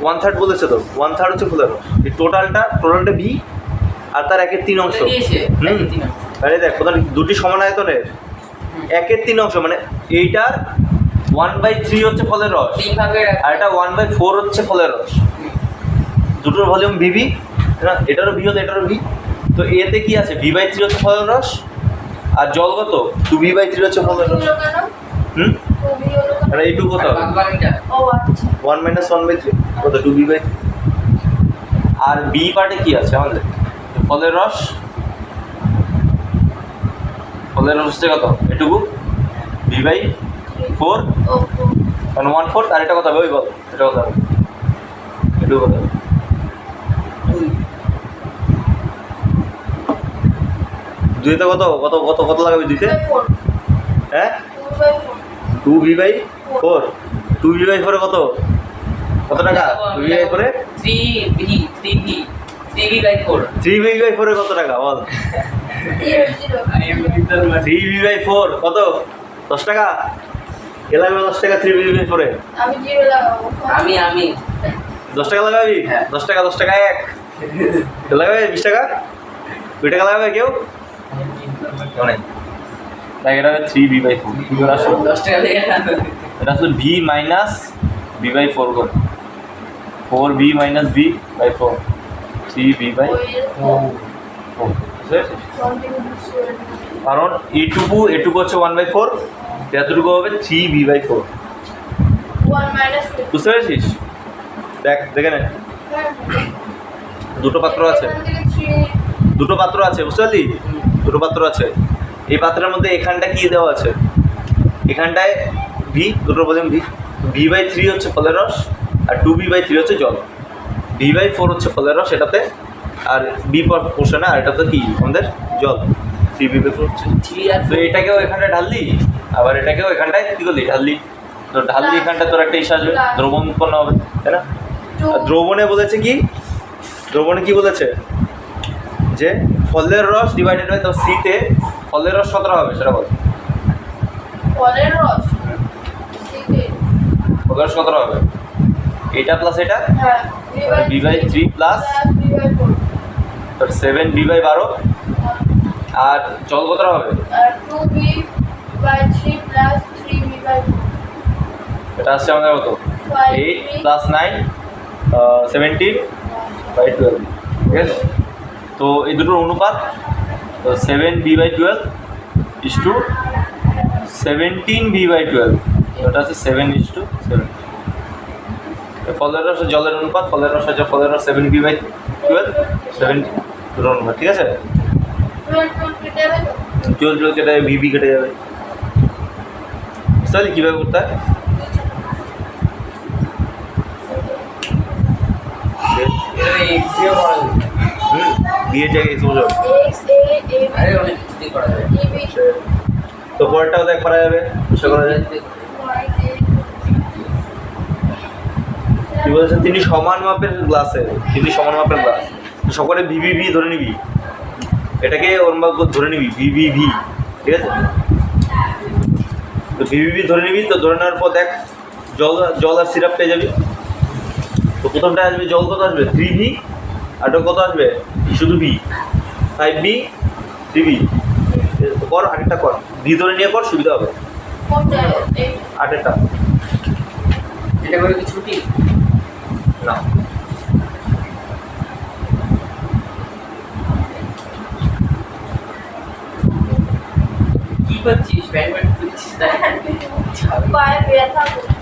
1/3 বলেছে, তো 1/3 হচ্ছে ফলের রস। এই টোটালটা ভি আর তার 1/3 অংশ। দিয়েছে হুম। আরে দেখ কোথাও দুটি সমান আয়তনের 1/3 অংশ, মানে এইটার 1/3 হচ্ছে ফলের রস, তিন ভাগের আর এটা 1/4 হচ্ছে ফলের রস। দুটোর ভলিউম ভিভি, না এটারও ভি হলো এটারও ভি। তো এতে কি আছে, v/3 হচ্ছে ফলের রস, আর জল কত 2v/3 হচ্ছে ফলের রস। কেন হুম, তুমি হলো কেন? আর এইটুকু কত হবে বাকিটা ও আচ্ছা 1 - 1/3 কত 2v/3। আর বি পার্টে কি আছে আমাদের, ফলের রস, ফলের রস হচ্ছে কত এটুকু v/4, ও মানে 1/4, আর এটা কত হবে ওই বল, এটা কত হবে এটুকু কত হবে, দুইতে কত কত কত কত লাগাবি দুইতে, 2/4 হ্যাঁ 2/4 2v/4, 2v/4 কত কত টাকা, 2v/4 এ 3v/4 3v/4 এ কত টাকা বল, 3v/4 কত 10 টাকা, কে লাগবে 10 টাকা 3v/4 এ, আমি জিরো লাগাবো আমি 10 টাকা লাগাবি, হ্যাঁ। 10 টাকা এক, কে লাগাবে 20 টাকা, 2 টাকা লাগাবে কেউ অনেক, তাই এটা হবে 3v/4। এবার আসো 10 টাকা দিয়ে এটা আসলে v মাইনাস v/4 করে 4v - v/4 3v/4, কারণ এটুকু হচ্ছে 1/4, এতটুকু হবে 3v/4, বুঝতে পেরেছিস। দেখে নে, দুটো পাত্র আছে, দুটো পাত্র আছে, বুঝতে পারলি, দুটো পাত্র আছে। এই পাত্রের মধ্যে এখানটা কি দেওয়া আছে, এখানটায় ভি, দুটোর ভলিউম v/3 হচ্ছে ফলের রস, আর 2v/3 হচ্ছে জল, v/4 হচ্ছে ফলের রস এটাতে, আর বি পোর্শনে, আর এটাতে কি আমাদের জল 3v/4 হচ্ছে। 3 আর তো এটাকেও এখানটায় ঢাললি, আবার এটাকেও এখানটায় কি করলি ঢাললি, তো ঢাললি এখানটায় তোর একটা ইসে আসবে, দ্রবণ উৎপন্ন হবে, তাই না। আর দ্রবণে বলেছে কি, দ্রবণে কি বলেছে, যে ফলের রস ডিভাইডেড বাই, তো সিতে ফলের রস কতটা হবে সেটা বল, ফলের রস ঠিক ফলের রস কতটা হবে, এটা প্লাস এটা হ্যাঁ v/3 প্লাস v/4 তোর 7v/12, আর জল কতটা হবে, আর 2v/3 প্লাস 3v/4 এটা আসছে আমাদের কত 8 প্লাস 9 17/12, ঠিক আছে। তো এই দুটোর অনুপাত, তো 7v/12 ইস টু 17v/12, ওটা আছে 7:7। ফলের রস আর জলের অনুপাত, ফলের রস আছে, ফলের রস 7v/12 70 দুটোর অনুপাত, ঠিক আছে। 12 কেটে যাবে তো 12 কেটে যাবে, ভিভি কেটে যাবে, বুঝতে পারলি কীভাবে করতে হয়। এক্সিও করা যায়। দিয়ে যায় এই সমস্ত, x a a আরে অনেক কিছু করা যায় b b তো পরেরটাও দেখ করা যাবে, চেষ্টা করা যায়। কি বলেছেন, তিনি সমান মাপের গ্লাসে, তিনি সমান মাপের গ্লাস, সকলে ভিভি ধরে নিবি, এটাকে অনুবাদ ধরে নিবি ভিভি, ঠিক আছে। তো ভিভি ধরে নিবি, তো ধরে নেওয়ার পর দেখ জল আর সিরাপ পেয়ে যাবি। তো প্রথমটা আসবে জল, কত আসবে 3v, আর কত আসবে শুধু ভি, 5B 3B কর, আরেকটা কর, ভিতরে নিয়ে কর, সুবিধা হবে। কোনটা এই আটেরটা এটা করে কি ছুটি? না, কি করছিস? প্যান্ট প্যান্ট করছিস তাই? পায়ে ব্যথা করছে।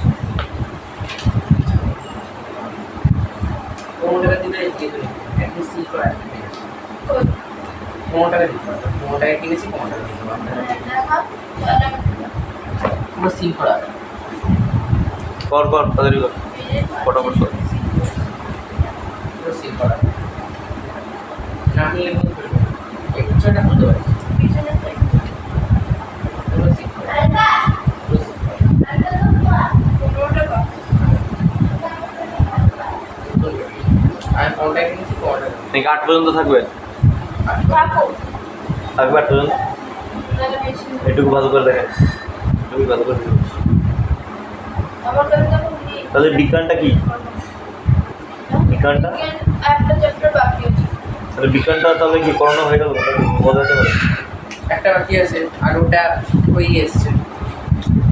পনেরো টাকা দিলে দিয়ে দেবে একটা সিল করা ওই 15 টাকা দিতে হবে। 15 টাকা কিনেছি 15 টাকা দিতে হবে। দেখা তাহলে পুরো সিল করা কর কর, তাড়াতাড়ি কর, ফটাফট কর। পুরো সিল করা না নিয়ে একটু ছোটা করতে পারি পিছনে থেকে পুরো সিল করা পুরো seal করা। 15 টাকা আমি 15 টাকা কিনেছি 15 টাকা নাকি 8 পর্যন্ত থাকবে? থাকো থাকবে 8 পর্যন্ত? তাহলে বেশি এটুকু ভালো করে দেখেন, এটুকু ভালো করে দেখেন। আমার কাছে তো নেই। তাহলে বিজ্ঞানটা কি? বিজ্ঞানটা? একটা চ্যাপ্টার বাকি আছে। তাহলে বিজ্ঞানটা তাহলে কি করানো হয়ে গেল? বোঝাতে পারে একটা বাকি আছে আর ওটা হয়ে এসছে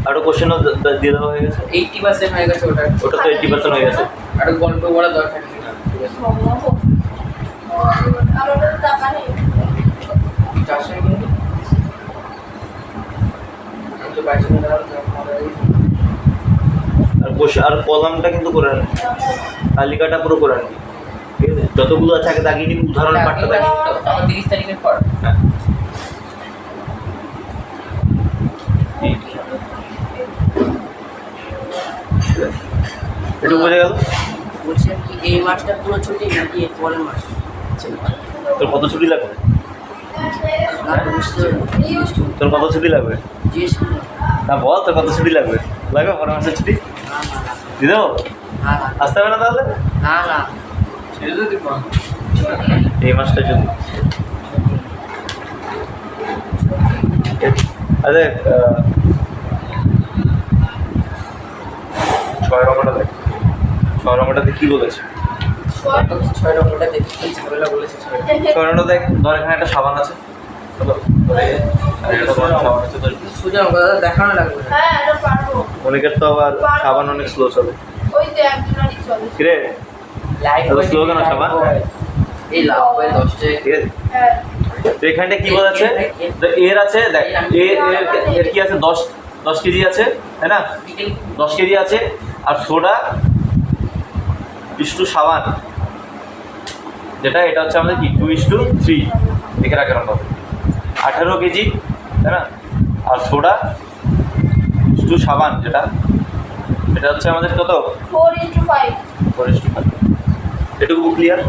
আরো কোশ্চেনও দিয়ে দেওয়া হয়ে গেছে। 80% হয়ে গেছে ওটা ওটা তো 80% হয়ে গেছে। আর গল্প বলা দরকার নেই ঠিক আছে সম্ভব। আর ওটা তো টাকা নেই। 400 কিনবি আমি তো 22 টাকা আর বসে আর কলামটা কিন্তু করে নেন, তালিকাটা পুরো করে নেন, ঠিক আছে? যতগুলো আছে আগে দাগিয়ে নিন, উদাহরণ পাঠটা দাগিয়ে নিন। আমার 30 তারিখের পর হ্যাঁ, একটু বোঝা গেল? বলছিলাম কি এই মাসটা পুরো ছুটি নাকি এর পরের মাস তোর কত ছুটি লাগবে? না বুঝতে তোর কত ছুটি লাগবে? জিজ্ঞেস করো না বল, তোর কত ছুটি লাগবে? লাগবে পরের মাসের ছুটি? দিয়ে দেবো? না আসতে হবে না তাহলে? না না ছেড়ে যদি এই মাসটা যদি আরে 6 নম্বরটা দেখ, 6 নম্বরটাতে কি বলেছে? 6 নম্বরটা দেখি কি ঝামেলা বলেছে 6 নম্বরটা দেখ, ধর এখানে একটা সাবান আছে, চলো, আর এটা তোমার সাবান আছে, তো সোজা দাদা দেখানো লাগবে না। হ্যাঁ এটা পারবো। অনেকের তো আবার সাবান অনেক স্লো চলে। ওই যে একজনেরই চলে। কিরে, লাইট এত slow কেন সাবান? এই লাভ হয় 10 টাকা ঠিক আছে? হ্যাঁ তো এখানটা কি বলেছে? তো এর আছে, দেখ এর কি আছে, 10 কেজি আছে, তাই না? 10 কেজি আছে, আর সোডা ইস্টু সাবান, যেটা এটা হচ্ছে আমাদের কি 2:3 লিখে রাখার হবে, 18 কেজি, তাই না? আর সোডা ইস্টু সাবান, যেটা এটা হচ্ছে আমাদের কত? 4:5 4:5। এটুকু ক্লিয়ার?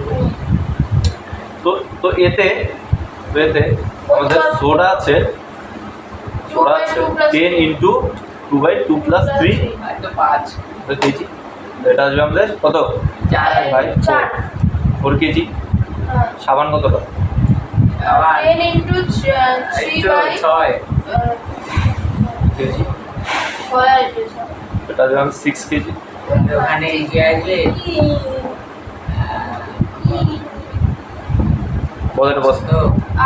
তো তো এতে আমাদের সোডা আছে 10 ইন্টু 2/2 + 3 একদম 5 কেজি। এটা আসবে আমাদের কত? 4 বাই 4 4 কেজি। হ্যাঁ সাবান কতটা? 10 into 3/6 কেজি। আসবে। এটা আসবে আমাদের 6 কেজি। ওখানে গিয়ে আসলে বল, এটা বল, তো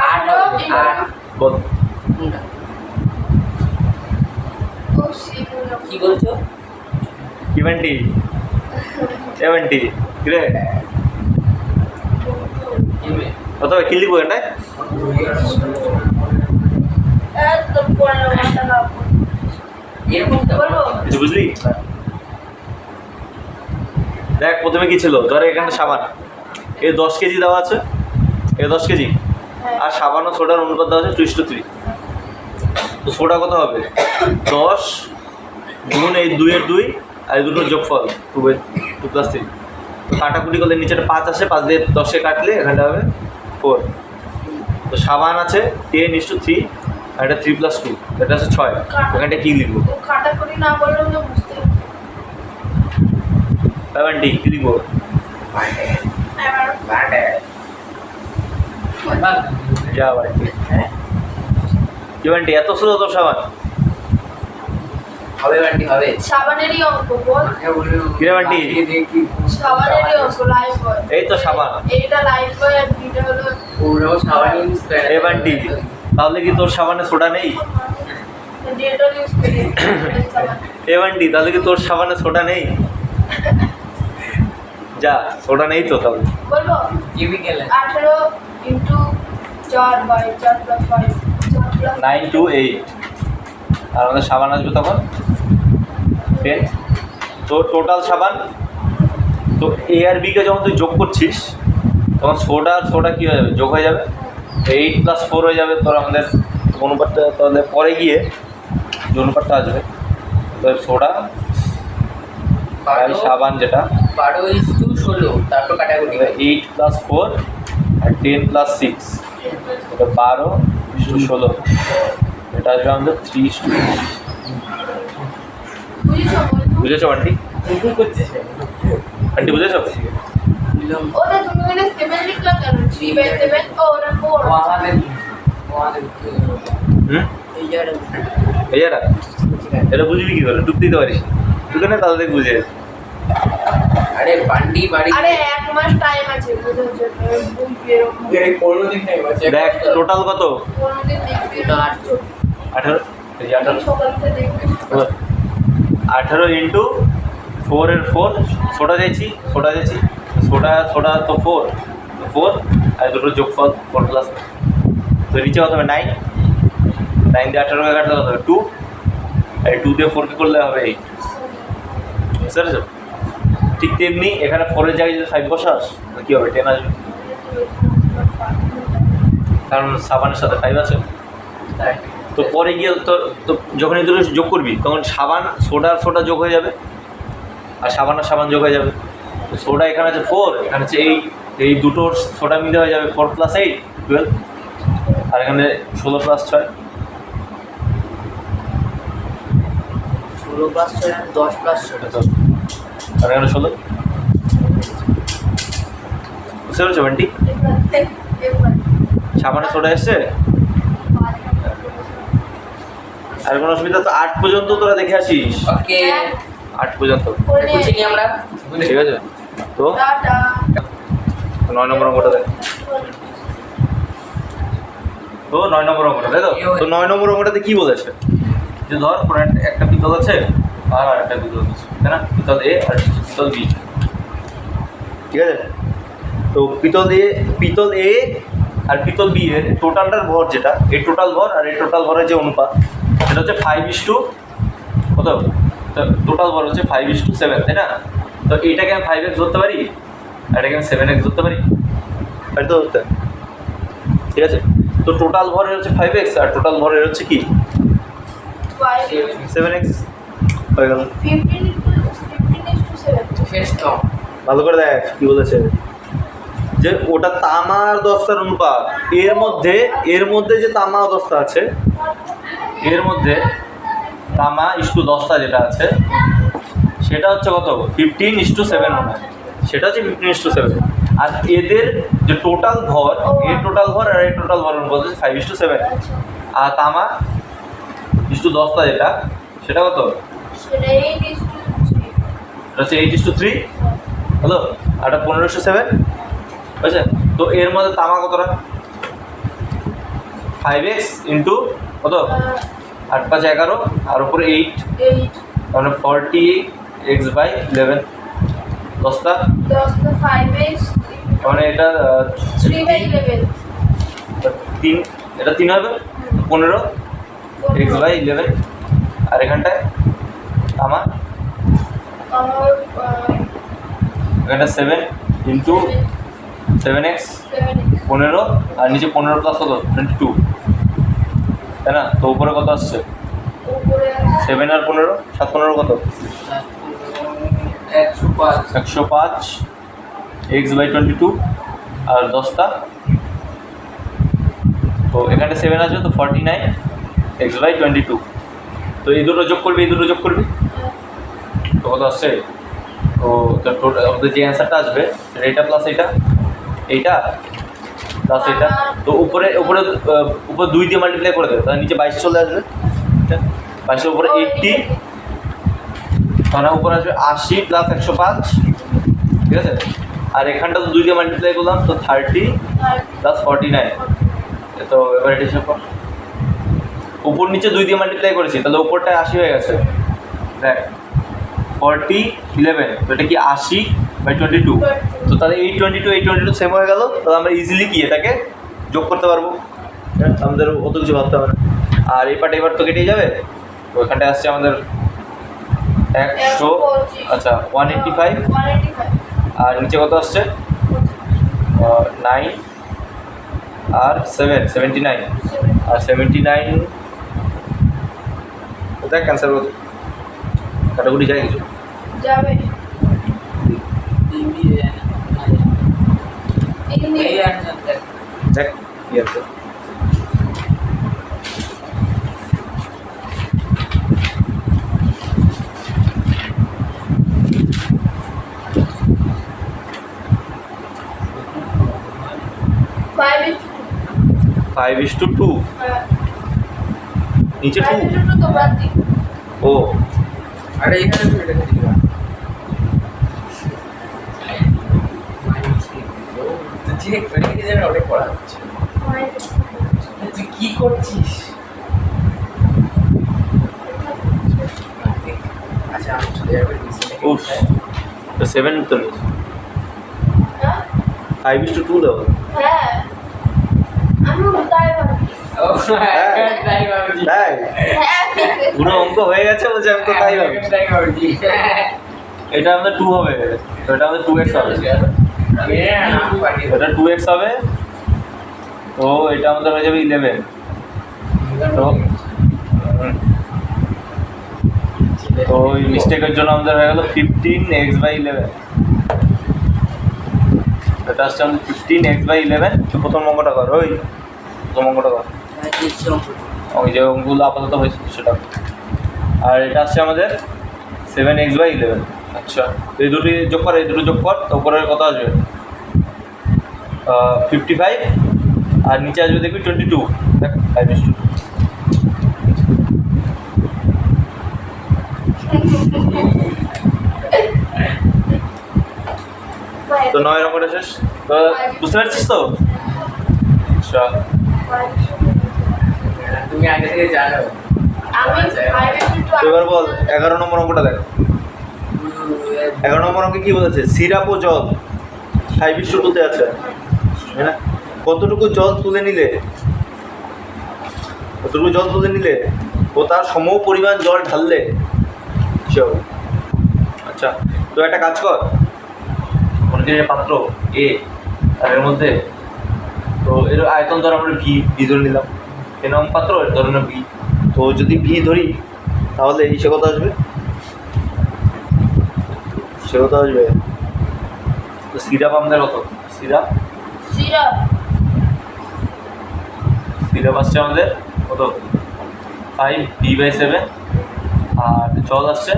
8 হবে 8 বল। কোনটা কি বলছো 70 কিরে কত কি লিখবো এটা? একদম পড়লো মাথা না এরকম তো বলবো কিছু বুঝলি? দেখ প্রথমে কি ছিল, ধর এখানে সাবান, এই 10 কেজি দেওয়া আছে, এই 10 কেজি, আর সাবান ও সোডার অনুপাত দেওয়া আছে 2:3। তো সোডা কত হবে? 10 গুণ এই 2 এর 2 আর এই দুটোর যোগফল 2 + 3। তো কাটাকুটি করলে নিচেটা 5 আসে, 5 দিয়ে 10-কে কাটলে এখানটা হবে 4। তো সাবান আছে 10:3 আর এটা 3 + 2, এটা হচ্ছে 6। এখানটা কি লিখবো? খাটা করি না বললেও তো বুঝতে 70 কি লিখবো? যা ভাই 70 এত স্লো তোর সাবান? হবে বান্টি হবে সাবানেরই অঙ্ক বল। মাকে বললো কিরে বান্টি? দেখি সাবানেরই অঙ্ক লাইফ বয়। এই তো সাবান। এইটা লাইফ বয় আর দুইটা হলো ওরাও সাবান ইউজ করে এ বান্টি, তাহলে কি তোর সাবানে সোডা নেই? ডেটল ইউজ করি সাবান। এ বান্টি, তাহলে কি তোর সাবানে সোডা নেই? যা, সোডা নেই তো তাহলে। বলবো chemical 18 into 4 by 4 plus 5 4 plus 9 to 8, আর আমাদের সাবান আসবে তখন 10। তো টোটাল সাবান, তো এ আর বিকে যখন তুই যোগ করছিস তখন সোডা আর সোডা কী হয়ে যাবে? যোগ হয়ে যাবে, 8 + 4 হয়ে যাবে। তোর আমাদের অনুপাতটা তাহলে পরে গিয়ে যে অনুপাতটা আসবে, তোর সোডা বাই সাবান যেটা 12:16 তারপর কাটাকুটি হয় 8 + 4 আর 10 + 6, এটা 12:16, এটা আসবে আমাদের 3:2। বুঝছো বলবো বুঝেছো আন্টি? কি করছিস আন্টি বুঝেছো? ওটা তুমি মানে 7 লিখলা কেন 3/7 ও ওটা 4 আমাদের হুম, এই যারা এই এটা এটা বুঝবি কি করে? ডুব দিতে পারিস তুই কেন তাহলে বুঝে যাবি। আরে বান্টি বাড়ি আরে 1 মাস টাইম আছে বোঝার জন্য বুঝবে এরকম এই 15 দিন নাই বাচ্চা দেখ টোটাল কত? 15 দিন দেখবি ওটা 18, এই যে 18, সকালটা দেখবি 18 ইন্টু 4 এর 4, সোডা যাইছি সোডা তো 4 আর দুটো যোগফল 4 প্লাস, তো নিচে কত হবে? 9 দিয়ে 18 কাটলে কত হবে? 2, আর 2 দিয়ে 4 কে করলে হবে 8। বুঝতে পেরেছো? ঠিক তেমনি এখানে 4 এর জায়গায় যদি 5 বসাস তো কী হবে? 10 আসবে, কারণ সাবানের সাথে 5 আছে। তো পরে গিয়ে তো যখন এই দুটো যোগ করবি তখন সাবান সোডা আর সোডা যোগ হয়ে যাবে, আর সাবান আর সাবান যোগ হয়ে যাবে। তো সোডা এখানে আছে 4, এখানে আছে 8, এই দুটোর সোডা মিলে হয়ে যাবে 4 + 8 12, আর এখানে 16 + 6 16 + 6 10 + 6 আর এখানে 16। বুঝতে পেরেছো বান্টি? সাবানে সোডা এসছে, আর কোনো অসুবিধা? তো 8 পর্যন্ত তোরা দেখে আসিস, ওকে 8 পর্যন্ত বুঝিনি আমরা ঠিক আছে। তো টাটা 9 নম্বর অঙ্কটা দেখ। তো 9 নম্বর অঙ্কটা, তাই তো? তো 9 নম্বর অঙ্কটাতে কী বলেছে? যে ধর কোনো একটা পিতল আছে আর একটা পিতল আছে, তাই না? পিতল এ আর পিতল বি, ঠিক আছে? তো পিতল এ আর পিতল বি এর টোটালটার ভর যেটা, এই টোটাল ভর আর এই টোটাল ভরের যে অনুপাত সেটা হচ্ছে 5:, কত? তো টোটাল ভর হচ্ছে 5:7, তাই না? তো এইটাকে আমি 5x ধরতে পারি, আর এটাকে আমি 7x ধরতে পারি, তাই তো ধরতে, ঠিক আছে? তো টোটাল ভরের হচ্ছে 5x আর টোটাল ভরের হচ্ছে কি 7x, হয়ে গেল। 15:7 শেষ তো ভালো করে দেখ কি বলেছে, যে ওটা তামা আর দস্তার অনুপাত, এর মধ্যে যে তামা ও দস্তা আছে, এর মধ্যে তামা ইস্টু দস্তা যেটা আছে সেটা হচ্ছে কত? 15:7 মনে হয়, সেটা হচ্ছে 15:7। আর এদের যে টোটাল ভর, এর টোটাল ভর আর এর টোটাল ভর অনুপাত হচ্ছে 5:7। আর তামা ইস্টু দস্তা যেটা সেটা কত? সেটা 8:3 এটা হচ্ছে 8:3, হলো? আর এটা 15:7, বুঝছে? তো এর মধ্যে তামা কতটা? 5x ইন্টু কত? 8 × 5 = 11, আর উপরে 8, 8 মানে 40x/11 দস্তা, 10 তো 5x মানে এটা 3/11 3, এটা 3 হবে 15x/11, আর এখানটায় তামা আমার এখানটা 7 ইন্টু 7x 15, আর নিচে 15 + কত? 22, তাই না? তো উপরে কত আসছে? উপরে 7 আর 15, 7 15 কত? 105 x/22, আর দস্তা, তো এখানে 7 আসবে, তো 49 x/22। তো এই দুটো যোগ করবি, তো কত আসছে? তো টোটাল আমাদের যে অ্যান্সারটা আসবে এটা প্লাস এইটা প্লাস এটা, তো উপরে 2 দিয়ে মাল্টিপ্লাই করে দেবে, তাহলে নিচে 22 চলে আসবে, 22 উপরে 80 তাহলে উপরে আসবে 80 প্লাস 105, ঠিক আছে। আর এখানটা তো 2 দিয়ে মাল্টিপ্লাই করলাম, তো 30 প্লাস 49। তো এবার এটা হিসাব কর, উপর নিচে 2 দিয়ে মাল্টিপ্লাই করেছি, তাহলে উপরটায় 80 হয়ে গেছে। দেখ 40 11, তো এটা কি 80/22। তো তাহলে এই 22 সেম হয়ে গেল। তাহলে আমরা ইজিলি কি এটাকে যোগ করতে পারবো, হ্যাঁ, আমাদের অত কিছু ভাবতে হবে না। আর এই পার্ট এবার তো কেটেই যাবে, তো এখানটায় আসছে আমাদের 100, আচ্ছা 185, আর নিচে কত আসছে 9 আর 7 79, আর 79 কোথায় ক্যান্সেল করতে কাটাকুটি যায় কিছু যাবে এই আনসার দেখ। দেখ কি আছে। ফাইভ 5:2, নিচে 2। তো বাদ দিই ও আরে এখানে তুমি এটা দিবা তো যে ফ্রেন্ডকে যেন অনেক পড়া হচ্ছে। তুই কি করছিস? আচ্ছা আমি চলে যাবো উফ, তো 7 তো নেই, 5:2 দাও। হ্যাঁ আমি তাই ভাবি ও হ্যাঁ তাই ভাবছি। তাই হ্যাঁ পুরো অঙ্ক হয়ে গেছে, বলছে আমি তো তাই ভাবি। তাই ভাবছি। এটা আমাদের 2 হবে, তো এটা আমাদের 2x হবে, এটা 2x হবে। তো এটা আমাদের হয়ে যাবে 11। তো তো ওই মিস্টেকের জন্য আমাদের হয়ে গেল 15x/11। এটা আসছে আমাদের 15x/11। তো প্রথম অঙ্কটা কর, ওই প্রথম অঙ্কটা কর, ওই যে অঙ্কগুলো আপাতত হয়েছে সেটা। আর এটা আসছে আমাদের 7x/11। আচ্ছা, তো এই দুটি যোগ কর, এই দুটো যোগ কর, তো উপরের কত আসবে 55, আর নিচে আসবে দেখবি 22। দেখ 5:2। তো 9 অঙ্কটা শেষ। তো বুঝতে পারছিস তো? আচ্ছা, তুমি আগে থেকে জানো। আমি তো এবার বল 11 নম্বর অঙ্কটা দেখ। 11 নম্বর অঙ্কে কি বলেছে, সিরাপ ও জল 5:2 আছে, তাই না? কতটুকু জল তুলে নিলে ও তার সম পরিমাণ জল ঢাললে সে হবে। আচ্ছা, তো একটা কাজ কর, মনে করি পাত্র এ, আর এর মধ্যে তো এর আয়তন ধর আমরা ভি ধরে নিলাম, এরকম পাত্র এর ধরনের ভি। তো যদি ভি ধরি তাহলে এই সে কত আসবে, তো সিরাপ আমাদের কত, সিরাপ আসছে আমাদের কত 5b/7, আর জল আসছে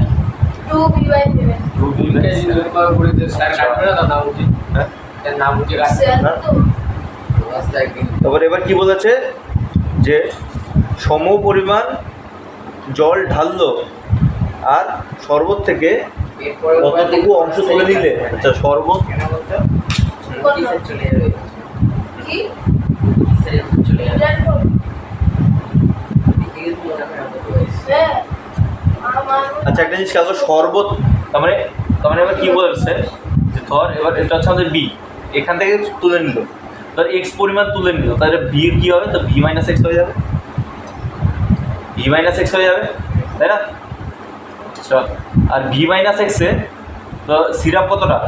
2b/7 তারপর এবার কি বলেছে যে সম পরিমাণ জল ঢাললো আর শরবত থেকে কতটুকু অংশ তুলে নিলে। আচ্ছা, শরবত চলে যাবে কি চলে যাবে জানো হ্যাঁ আমার আচ্ছা, একটা জিনিস খেয়াল করো, শরবত তার মানে এবার কি বলছে যে ধর এবার এটা হচ্ছে আমাদের বি, এখান থেকে তুলে নিল, ধর এক্স পরিমাণ তুলে নিল, তাহলে ভি কি হবে, তো v - x হয়ে যাবে, তাই না? আচ্ছা, আর v - x এ তো সিরাপ কতটা,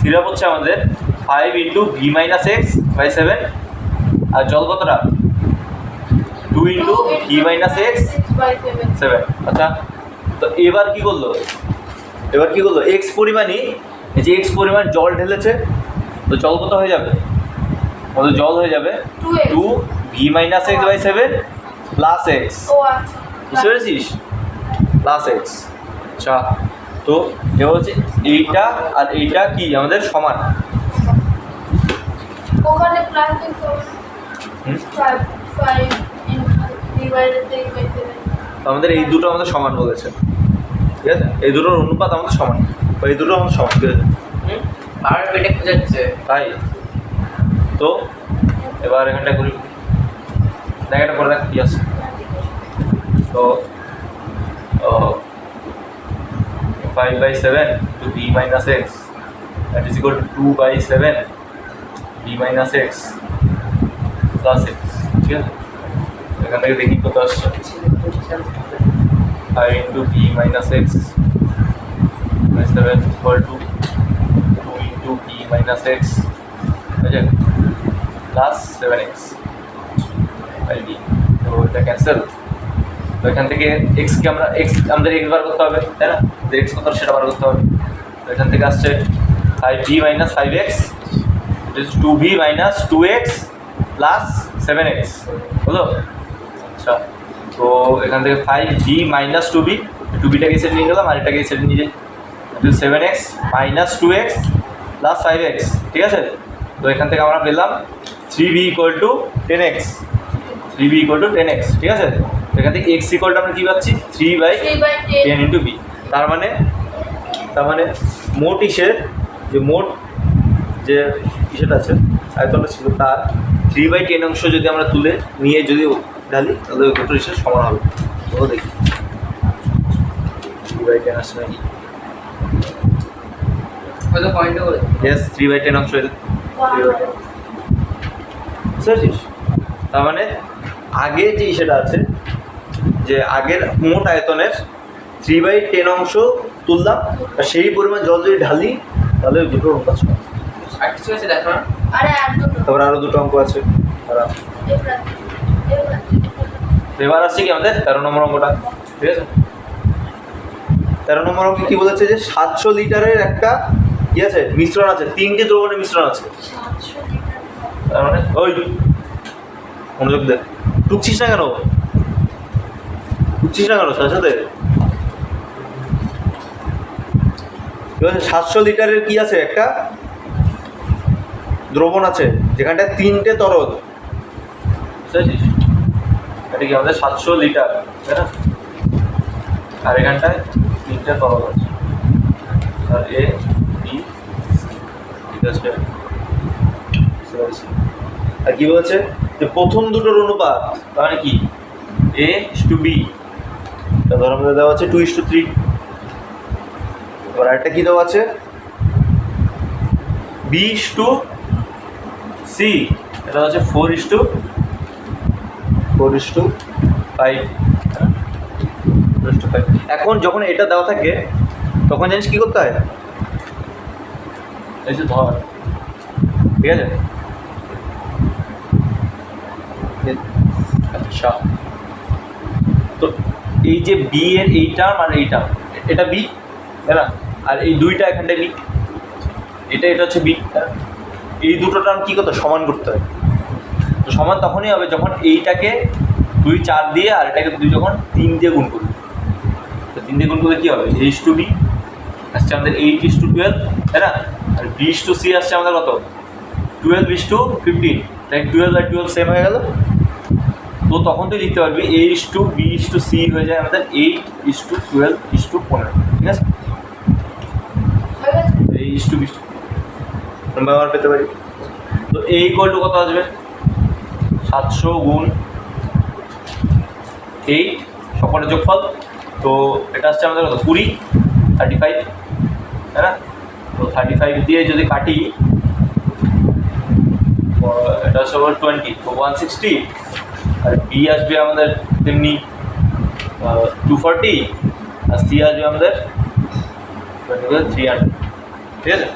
সিরাপ হচ্ছে আমাদের 5 × v - x/7, আর জল কতটা 2 × v - x/7। আচ্ছা, তো এবার কি করলো, এক্স পরিমাণই, এই যে এক্স পরিমাণ জল ঢেলেছে, তো জল কত হয়ে যাবে, জল হয়ে যাবে 2v - x/7 প্লাস এক্স, ও আচ্ছা বুঝতে পেরেছিস, প্লাস এক্স। আচ্ছা, তো এবার হচ্ছে এইটা আর এইটা কি আমাদের সমান। ওখানে প্লাস দিতে হুম? 5 divided by 7 তো আমাদের এই দুটো আমাদের সমান বলেছে, ঠিক আছে, এই দুটোর অনুপাত আমাদের সমান, বা এই দুটো আমাদের সমান, ঠিক আছে। আর পেটে খোঁজাচ্ছে তাই তো এবার এখানটা করি, দেখ এটা করে দেখ কি আছে। তো 5/7 to b minus x that is equal to 2/7 b minus x plus x, ঠিক আছে। এখান থেকে দেখি কত আসছে, 5 into b minus x by 7 equal to 2 into b minus x, ঠিক আছে, plus 7x by b। তো এটা ক্যান্সেল। তো এখান থেকে এক্সকে আমাদের এক্স বার করতে হবে, তাই না? যে এক্স কত সেটা বার করতে হবে। তো এখান থেকে আসছে 5b minus 5x, it is 2b minus 2x plus 7x, বুঝলো? আচ্ছা, তো এখান থেকে 5b minus 2b, 2bটাকে সেট নিয়ে গেলাম আর এটাকে সেট নিয়ে যাই, it is 7x minus 2x plus 5x, ঠিক আছে। তো এখান থেকে আমরা পেলাম 3b equal to 10x, 3b equal to 10x, ঠিক আছে। এখান থেকে x equal to আমরা কী পাচ্ছি, 3/10 into b। তার মানে মোট ইসের যে ইসেটা আছে, আয়তনটা ছিল, তার 3/10 অংশ যদি আমরা তুলে নিয়ে যদি ঢালি তাহলে ওই দুটো ইসের সমান হবে। তো দেখি 3/10 আসছে নাকি। হয়তো পয়েন্টও করে ইয়েস, 3/10 অংশ এটা 3/10, বুঝতে তার মানে আগে যে ইসেটা আছে, যে আগের মোট আয়তনের 3/10 অংশ তুললাম, আর সেই পরিমাণ জল যদি ঢালি তাহলে ওই দুটোর অনুপাত সমান। আর কিছু আছে দেখো না আরে আর দুটো তারপর আরও দুটো অঙ্ক আছে। এবার আসছে কি আমাদের 13 নম্বর অঙ্কটা, ঠিক আছে। 13 নম্বর অঙ্কে কী বলেছে, যে 700 লিটারের একটা কি আছে, মিশ্রণ আছে, 3টে দ্রবণের মিশ্রণ আছে। 700 লিটার তার মানে ওই মনোযোগ দে, টুকছিস না কেন সাথে সাথে? 700 লিটারের কি আছে, একটা দ্রবণ আছে যেখানটায় 3টে তরল, বুঝেছিস? এটা কি আমাদের 700 লিটার, তাই না? আর এখানটায় 3টে তরল আছে, আর এ বি ঠিক আছে। আর কি বলছে, যে প্রথম দুটোর অনুপাত, তার মানে কি a/b, ধর আমাদের দেওয়া আছে 2:3। এবার আরেকটা কি দেওয়া আছে, b/c, এটা হচ্ছে 4:5। এখন যখন এটা দেওয়া থাকে তখন জানিস কি করতে হয়, এই যে ধর, ঠিক আছে। আচ্ছা, তো এই যে বি এর এই টার্ম আর এই টার্ম, এটা বি, তাই না? আর এই দুইটা এখানটায় বি, এটা হচ্ছে বি, এই দুটো টার্ম কী করতে সমান করতে হয়। তো সমান তখনই হবে যখন এইটাকে 2 4 দিয়ে আর এটাকে 2 যখন 3 দিয়ে গুণ করবে। তো 3 দিয়ে গুণ করলে কী হবে, a/b আসছে আমাদের 8:12, তাই না? আর b/c আসছে আমাদের কত, 12:15, তাই 12/12 সেম হয়ে গেল। তো তখন তুই লিখতে পারবি a/b/c হয়ে যায় আমাদের 8:12:15, ঠিক আছে। a/b ব্যবহার পেতে পারি। তো a ইকুয়াল টু কত আসবে, 700 গুণ 8 সকলের যোগফল। তো এটা আসছে আমাদের কত, 20, 35, তাই না? তো 35 দিয়ে যদি কাটি, এটা হচ্ছে 20, তো 160। আর বি আসবে আমাদের তেমনি 240, আর সি আসবে আমাদের 300, ঠিক আছে।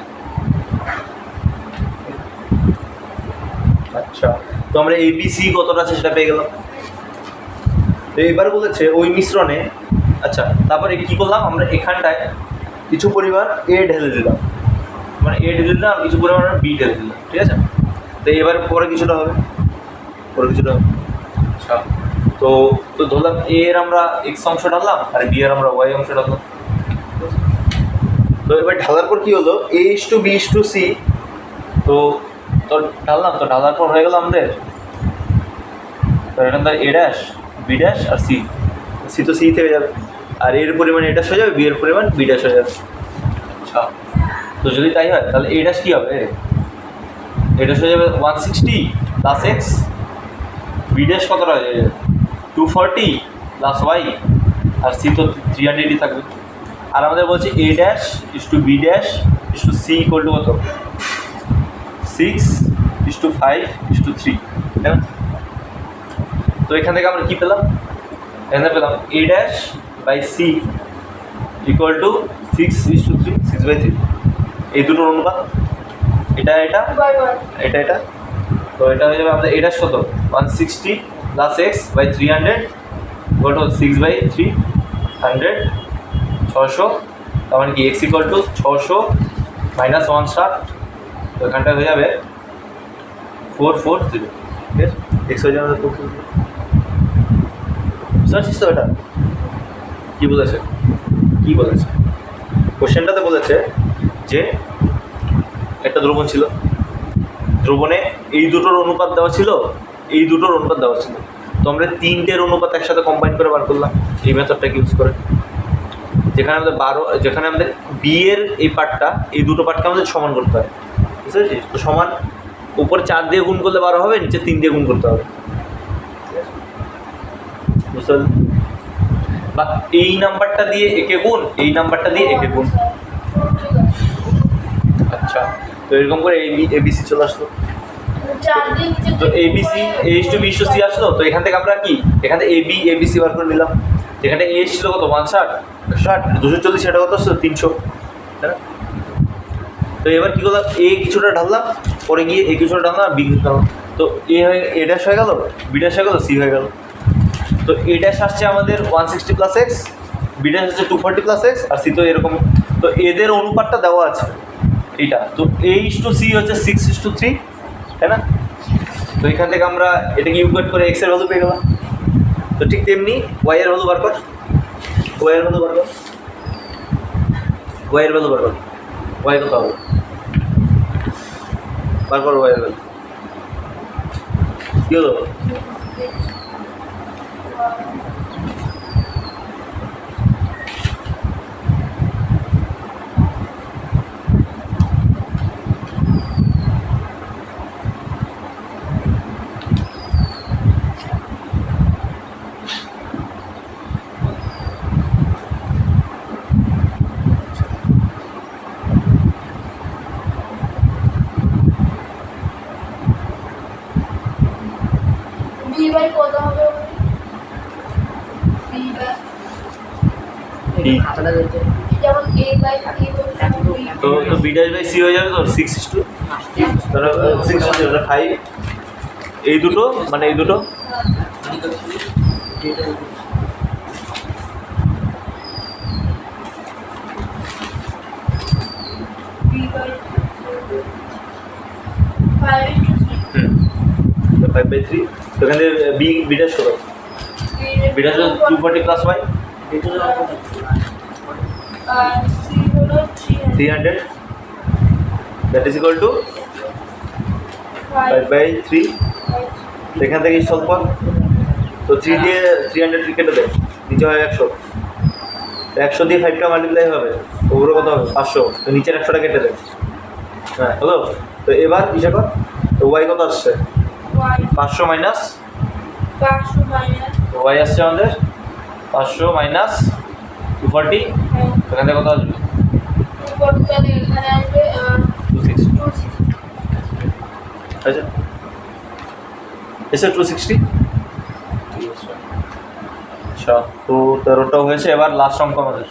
আচ্ছা, তো আমরা ABC কতটা আছে সেটা পেয়ে গেলাম। তো এবার বলেছে ওই মিশ্রণে, আচ্ছা তারপরে কী করলাম আমরা, এখানটায় কিছু পরিমাণ A ঢেলে দিলাম, মানে A ঢেলে দিলাম, কিছু পরিমাণ B ঢেলে দিলাম, ঠিক আছে। তো এবার পরে কিছুটা হবে। আচ্ছা, তো ধরলাম A এর আমরা X অংশ ঢাললাম আর B এর আমরা Y অংশ ঢাললাম। তো এবার ঢালার পর কী হলো, a/b/c, তো ঢাললাম, তো ঢালার পর হয়ে গেল আমাদের, তো এখান থেকে a', b' আর c, তো c থেকে যাবে। আর এর পরিমাণ এটা হয়ে যাবে, বি এর পরিমাণ বি ড্যাশ হয়ে যাবে। আচ্ছা, তো যদি তাই হয় তাহলে এ ড্যাশ কী হবে? এটা হয়ে যাবে 160 প্লাস এক্স, বি ড্যাশ কতটা হয়ে যাবে 240 প্লাস ওয়াই, আর সি তো 300ই থাকবে। আর আমাদের বলছে A dash is to B dash is to C equal to কত? 6:5:3, তাই না? তো এখান থেকে আমরা কী পেলাম? এখানে পেলাম A dash by C equal to 6:3, 6/3, এই দুটোর অনুপাত। এটা এটা 2/1 এটা এটা, তো এটা হয়ে যাবে আমাদের এটা কত? 160 plus X by 300 equal to 6/3, 100, 600, তার মানে কি এক্স ইকুয়াল টু 600 মাইনাস 160, তো এখানটা হয়ে যাবে 440, ঠিক আছে? এক্স হয়ে যাবে 440। বুঝতে পারছিস তো এটা কী বলেছে? কী বলেছে কোশ্চেনটাতে? বলেছে যে একটা দ্রবণ ছিল, দ্রবণে এই দুটোর অনুপাত দেওয়া ছিল, এই দুটোর অনুপাত দেওয়া ছিল, তো আমরা তিনটের অনুপাত একসাথে কম্বাইন করে বার করলাম এই মেথডটাকে ইউজ করে। যেখানে আমাদের যেখানে আমাদের বি এর এই পার্টটা, এই দুটো পার্টকে আমাদের সমান করতে হয়, বুঝতে পেরেছিস? তো সমান, উপরে 4 দিয়ে গুণ করলে 12 হবে, নিচে 3 দিয়ে গুণ করতে হবে, বুঝতে পারলি? বা এই নাম্বারটা দিয়ে একে গুণ, এই নাম্বারটা দিয়ে একে গুণ। আচ্ছা, তো এরকম করে এবিসি চলে আসলো। 4 দিন তো A B C H two B two C আসলো, তো এখান থেকে আমরা কি এখান থেকে এবি এবিসি বার করে নিলাম। এখানে এ ছিল কত? 160, 240, সেটা কত আসলো? 300, তাই না? তো এবার কী করলাম? এ কিছুটা ঢাললাম, পরে গিয়ে এ কিছুটা ঢাললাম, বি কিছু ঢাললাম, তো এ হয়ে এ ড্যাশ হয়ে গেল, বি ড্যাশ হয়ে গেল, সি হয়ে গেল। তো এ ড্যাশ আসছে আমাদের 160 প্লাস এক্স, বি ড্যাশ হচ্ছে 240 প্লাস এক্স, আর সি তো এরকম। তো এদের অনুপাতটা দেওয়া আছে এইটা, তো এইচ টু সি হচ্ছে 6:3, তাই না? তো এখান থেকে আমরা এটাকে ইকুয়েট করে এক্স এর ভ্যালু পেয়ে গেলাম। তো ঠিক তেমনি ওয়াই এর ভ্যালু বার কর, ওয়াই এর ভ্যালু বার কর, ওয়াই এর ভ্যালু বার কর, ওয়াই কত হবে? বার কর ওয়াই এর ভ্যালু। কী হলো? বি বাই কত হবে? বি বাই খাতাটা দিতে যেমন এ বাই সি হচ্ছে তো বি ড্যাশ বাই সি হয়ে যাবে তো 6:5, এই দুটো মানে এই দুটো বি বাই 5:3 5/3, তো এখানে বি ড্যাশ কত? বি ড্যাশ 240 প্লাস ওয়াই, আর সি হলো 300, দ্যাট ইজ ইকুয়াল টু 5/3। এখান থেকে সলভ কর, তো 3 দিয়ে 300 কেটে দেয়, নিচে হয় 100, 100 দিয়ে 5টা মাল্টিপ্লাই হবে, ওগুলো কত হবে? 500, তো নিচের 100টা কেটে দেয়। হ্যাঁ হলো, তো এবার হিসাব কর, তো ওয়াই কত আসছে? ওয়াই 500 মাইনাস 500 মাইনাস ওয়াই আসছে আমাদের 500 মাইনাস 240, এখান থেকে কত আসবে? তাহলে এখানে আসবে 260, 260 আচ্ছা এসে 260। আচ্ছা, তো 13টাও হয়েছে। এবার লাস্ট অঙ্ক আমাদের,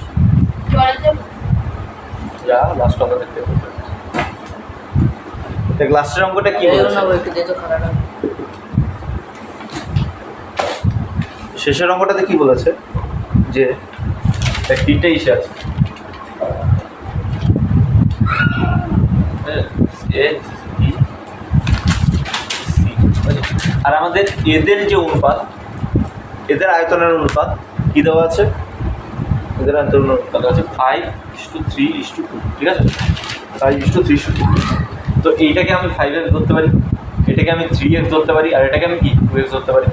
যা লাস্ট অঙ্ক দেখতে হবে। দেখ লাস্টের অঙ্কটা কি বলছে? শেষের অঙ্কটাতে কি বলেছে যে দেখ 3টে ইসে আছে, আর আমাদের এদের যে অনুপাত, এদের আয়তনের অনুপাত কি দেওয়া আছে? এদের আয়তনের অনুপাত আছে 5:3:2, ঠিক আছে? 5:3:2। তো এইটাকে আমি 5x ধরতে পারি, এটাকে আমি 3x ধরতে পারি, আর এটাকে আমি কি 2x ধরতে পারি।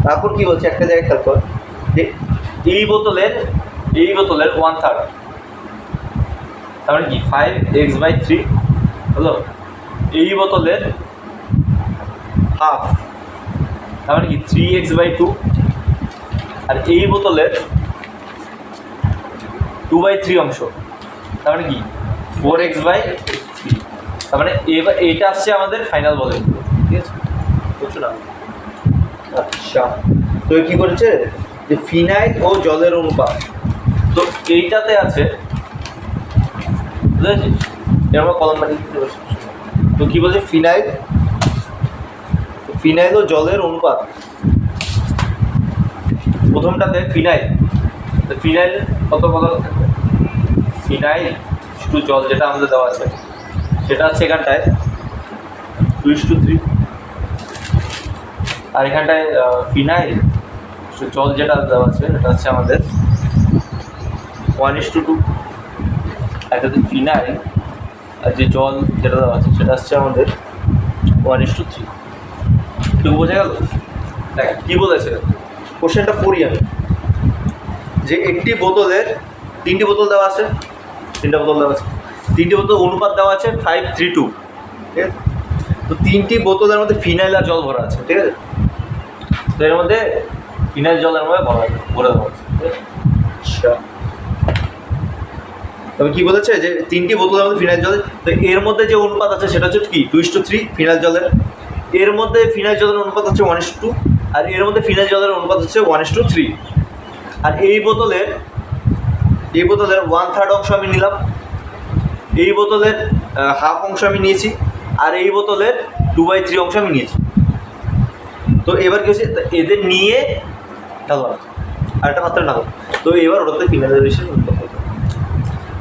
তারপর কি বলছে একটা জায়গায় খেয়াল কর, যে এই বোতলের 1/3, তার মানে কি 5x/3 হলো। এই বোতলের হাফ, তার মানে কি 3x/2, আর এই বোতলের 2/3 অংশ, তার মানে কি 4x/3। তার মানে এবার এইটা আসছে আমাদের ফাইনাল ভলিউম, ঠিক আছে, বুঝছো না? আচ্ছা, তো কি করেছে যে ফিনাইল ও জলের অনুপাত, তো এইটাতে আছে, বুঝেছিস? এরকম কলম বানিয়ে দিতে পারছিস। তো কি বলছে ফিনাইল ও জলের অনুপাত। প্রথমটাতে ফিনাইল কত থাকবে? ফিনাইল টু জল যেটা আমাদের দেওয়া আছে সেটা হচ্ছে এখানটায় 2:3, আর এখানটায় ফিনাইল জল যেটা দেওয়া আছে সেটা হচ্ছে আমাদের 1:2। এটাতে ফিনাইল আর যে জল যেটা দেওয়া আছে সেটা হচ্ছে আমাদের 1:3। তো বোঝা গেল? দেখ কী বলেছে, কোশ্চেনটা পড়ি আমি, যে একটি বোতলের 3টি বোতল দেওয়া আছে, 3টা বোতল দেওয়া আছে, 3টি বোতল অনুপাত দেওয়া আছে 5:3:2, ঠিক আছে? তো 3টি বোতলের মধ্যে ফিনাইল আর জল ভরা আছে, ঠিক আছে? তো এর মধ্যে ফিনাইল জলের মধ্যে ভরে দেওয়া আছে, ঠিক আছে? আচ্ছা, তবে কী বলেছে যে 3টি বোতলের মধ্যে ফিনাইল জলের, তো এর মধ্যে যে অনুপাত আছে সেটা হচ্ছে কি 2:3 ফিনাইল জলের, এর মধ্যে ফিনাইল জলের অনুপাত হচ্ছে 1:2, আর এর মধ্যে ফিনাইল জলের অনুপাত হচ্ছে 1:3। আর এই বোতলের 1/3 অংশ আমি নিলাম, এই বোতলের হাফ অংশ আমি নিয়েছি, আর এই বোতলের 2/3 অংশ আমি নিয়েছি। তো এবার কি হচ্ছে, এদের নিয়ে ঢালো আর একটা পাত্রে ঢালো, তো এবার ওটাতে ফিনাইলের বিষয়ে অনুপাত হবে।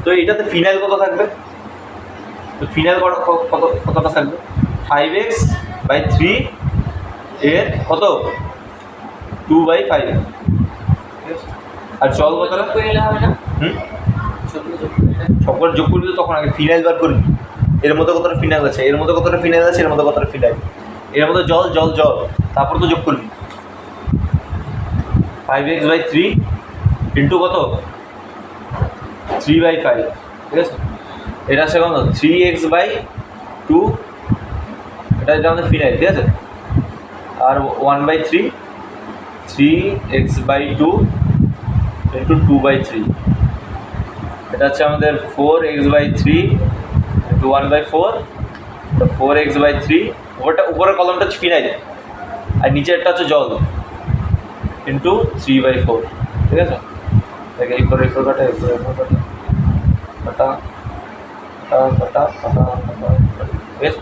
তো এইটাতে ফিনাইল কত থাকবে? তো ফিনাইল কতটা থাকবে? 5x/3 এর কত 2/5, ঠিক আছে? আর জল কতটা? সবকটা যোগ করবি, তখন আগে ফিনাইল বার করবি। এর মধ্যে কতটা ফিনাইল আছে, এর মধ্যে কতটা ফিনাইল আছে, এর মধ্যে কতটা ফিনাইল, এর মধ্যে জল, তারপর তো যোগ করবি। 5x/3 ইন্টু কত 3/5, ঠিক আছে? এটা আসছে কত 3x/2, এটা হচ্ছে আমাদের ফিনাইল, ঠিক আছে? আর 1/3 3x/2 ইন্টু 2/3, এটা হচ্ছে আমাদের 4x/3 ইন্টু 1/4, 4x/3, উপরের কলমটা হচ্ছে ফিনাইল আর নিচেরটা হচ্ছে জল ইন্টু 3/4, ঠিক আছে? দেখ এই করে কাটা, ঠিক আছে?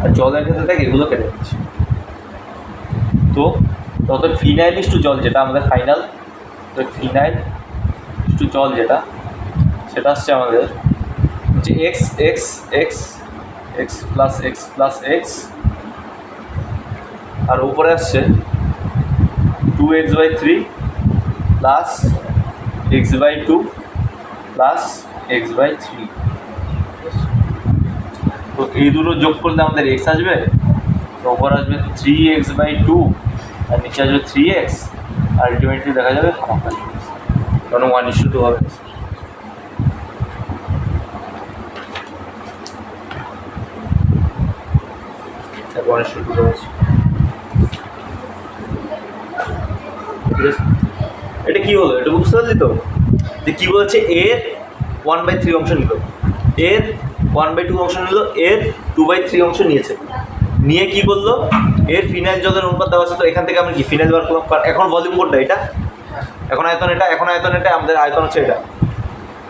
আর জলের ক্ষেত্রে দেখ এগুলো কেটে দিচ্ছি। তো তত ফিনাইল ইস টু জল যেটা আমাদের ফাইনাল, তো ফিনাইল ইস টু জল যেটা সেটা হচ্ছে আমাদের যে x প্লাস এক্স, আর উপরে আসছে 2x/3 plus x/2 plus x/3। তো এই দুটো যোগ করলে আমাদের x আসবে, তো উপর আসবে 3x/2 আর নিচে আসবে 3x, আলটিমেটলি দেখা যাবে হাফ আসবে, কারণ 1:2 হবে। এটা কি হলো, এটা বুঝতে পারলি তো যে কি বলছে, এর 1/3 অংশ নিল, এর 1/2 অংশ নিল, এর 2/3 অংশ নিয়েছে, নিয়ে কি করলো, এর ফিনাইল জলের অনুপাত দেওয়া আছে, তো এখান থেকে আমি কি ফিনাইল বার করলাম। এখন ভলিউম কোনটা? এটা। এখন আয়তন এটা, আমাদের আয়তন হচ্ছে এটা।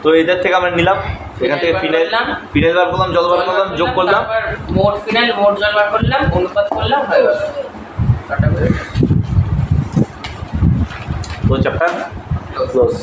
তো এদের থেকে আমরা নিলাম, এখান থেকে ফিনাইল বার করলাম, জল বার করলাম, যোগ করলাম, মোট ফিনাইল মোট জল বার করলাম, অনুপাত করলাম, হয়ে গেল। তো চ্যাপ্টার ক্লোজ।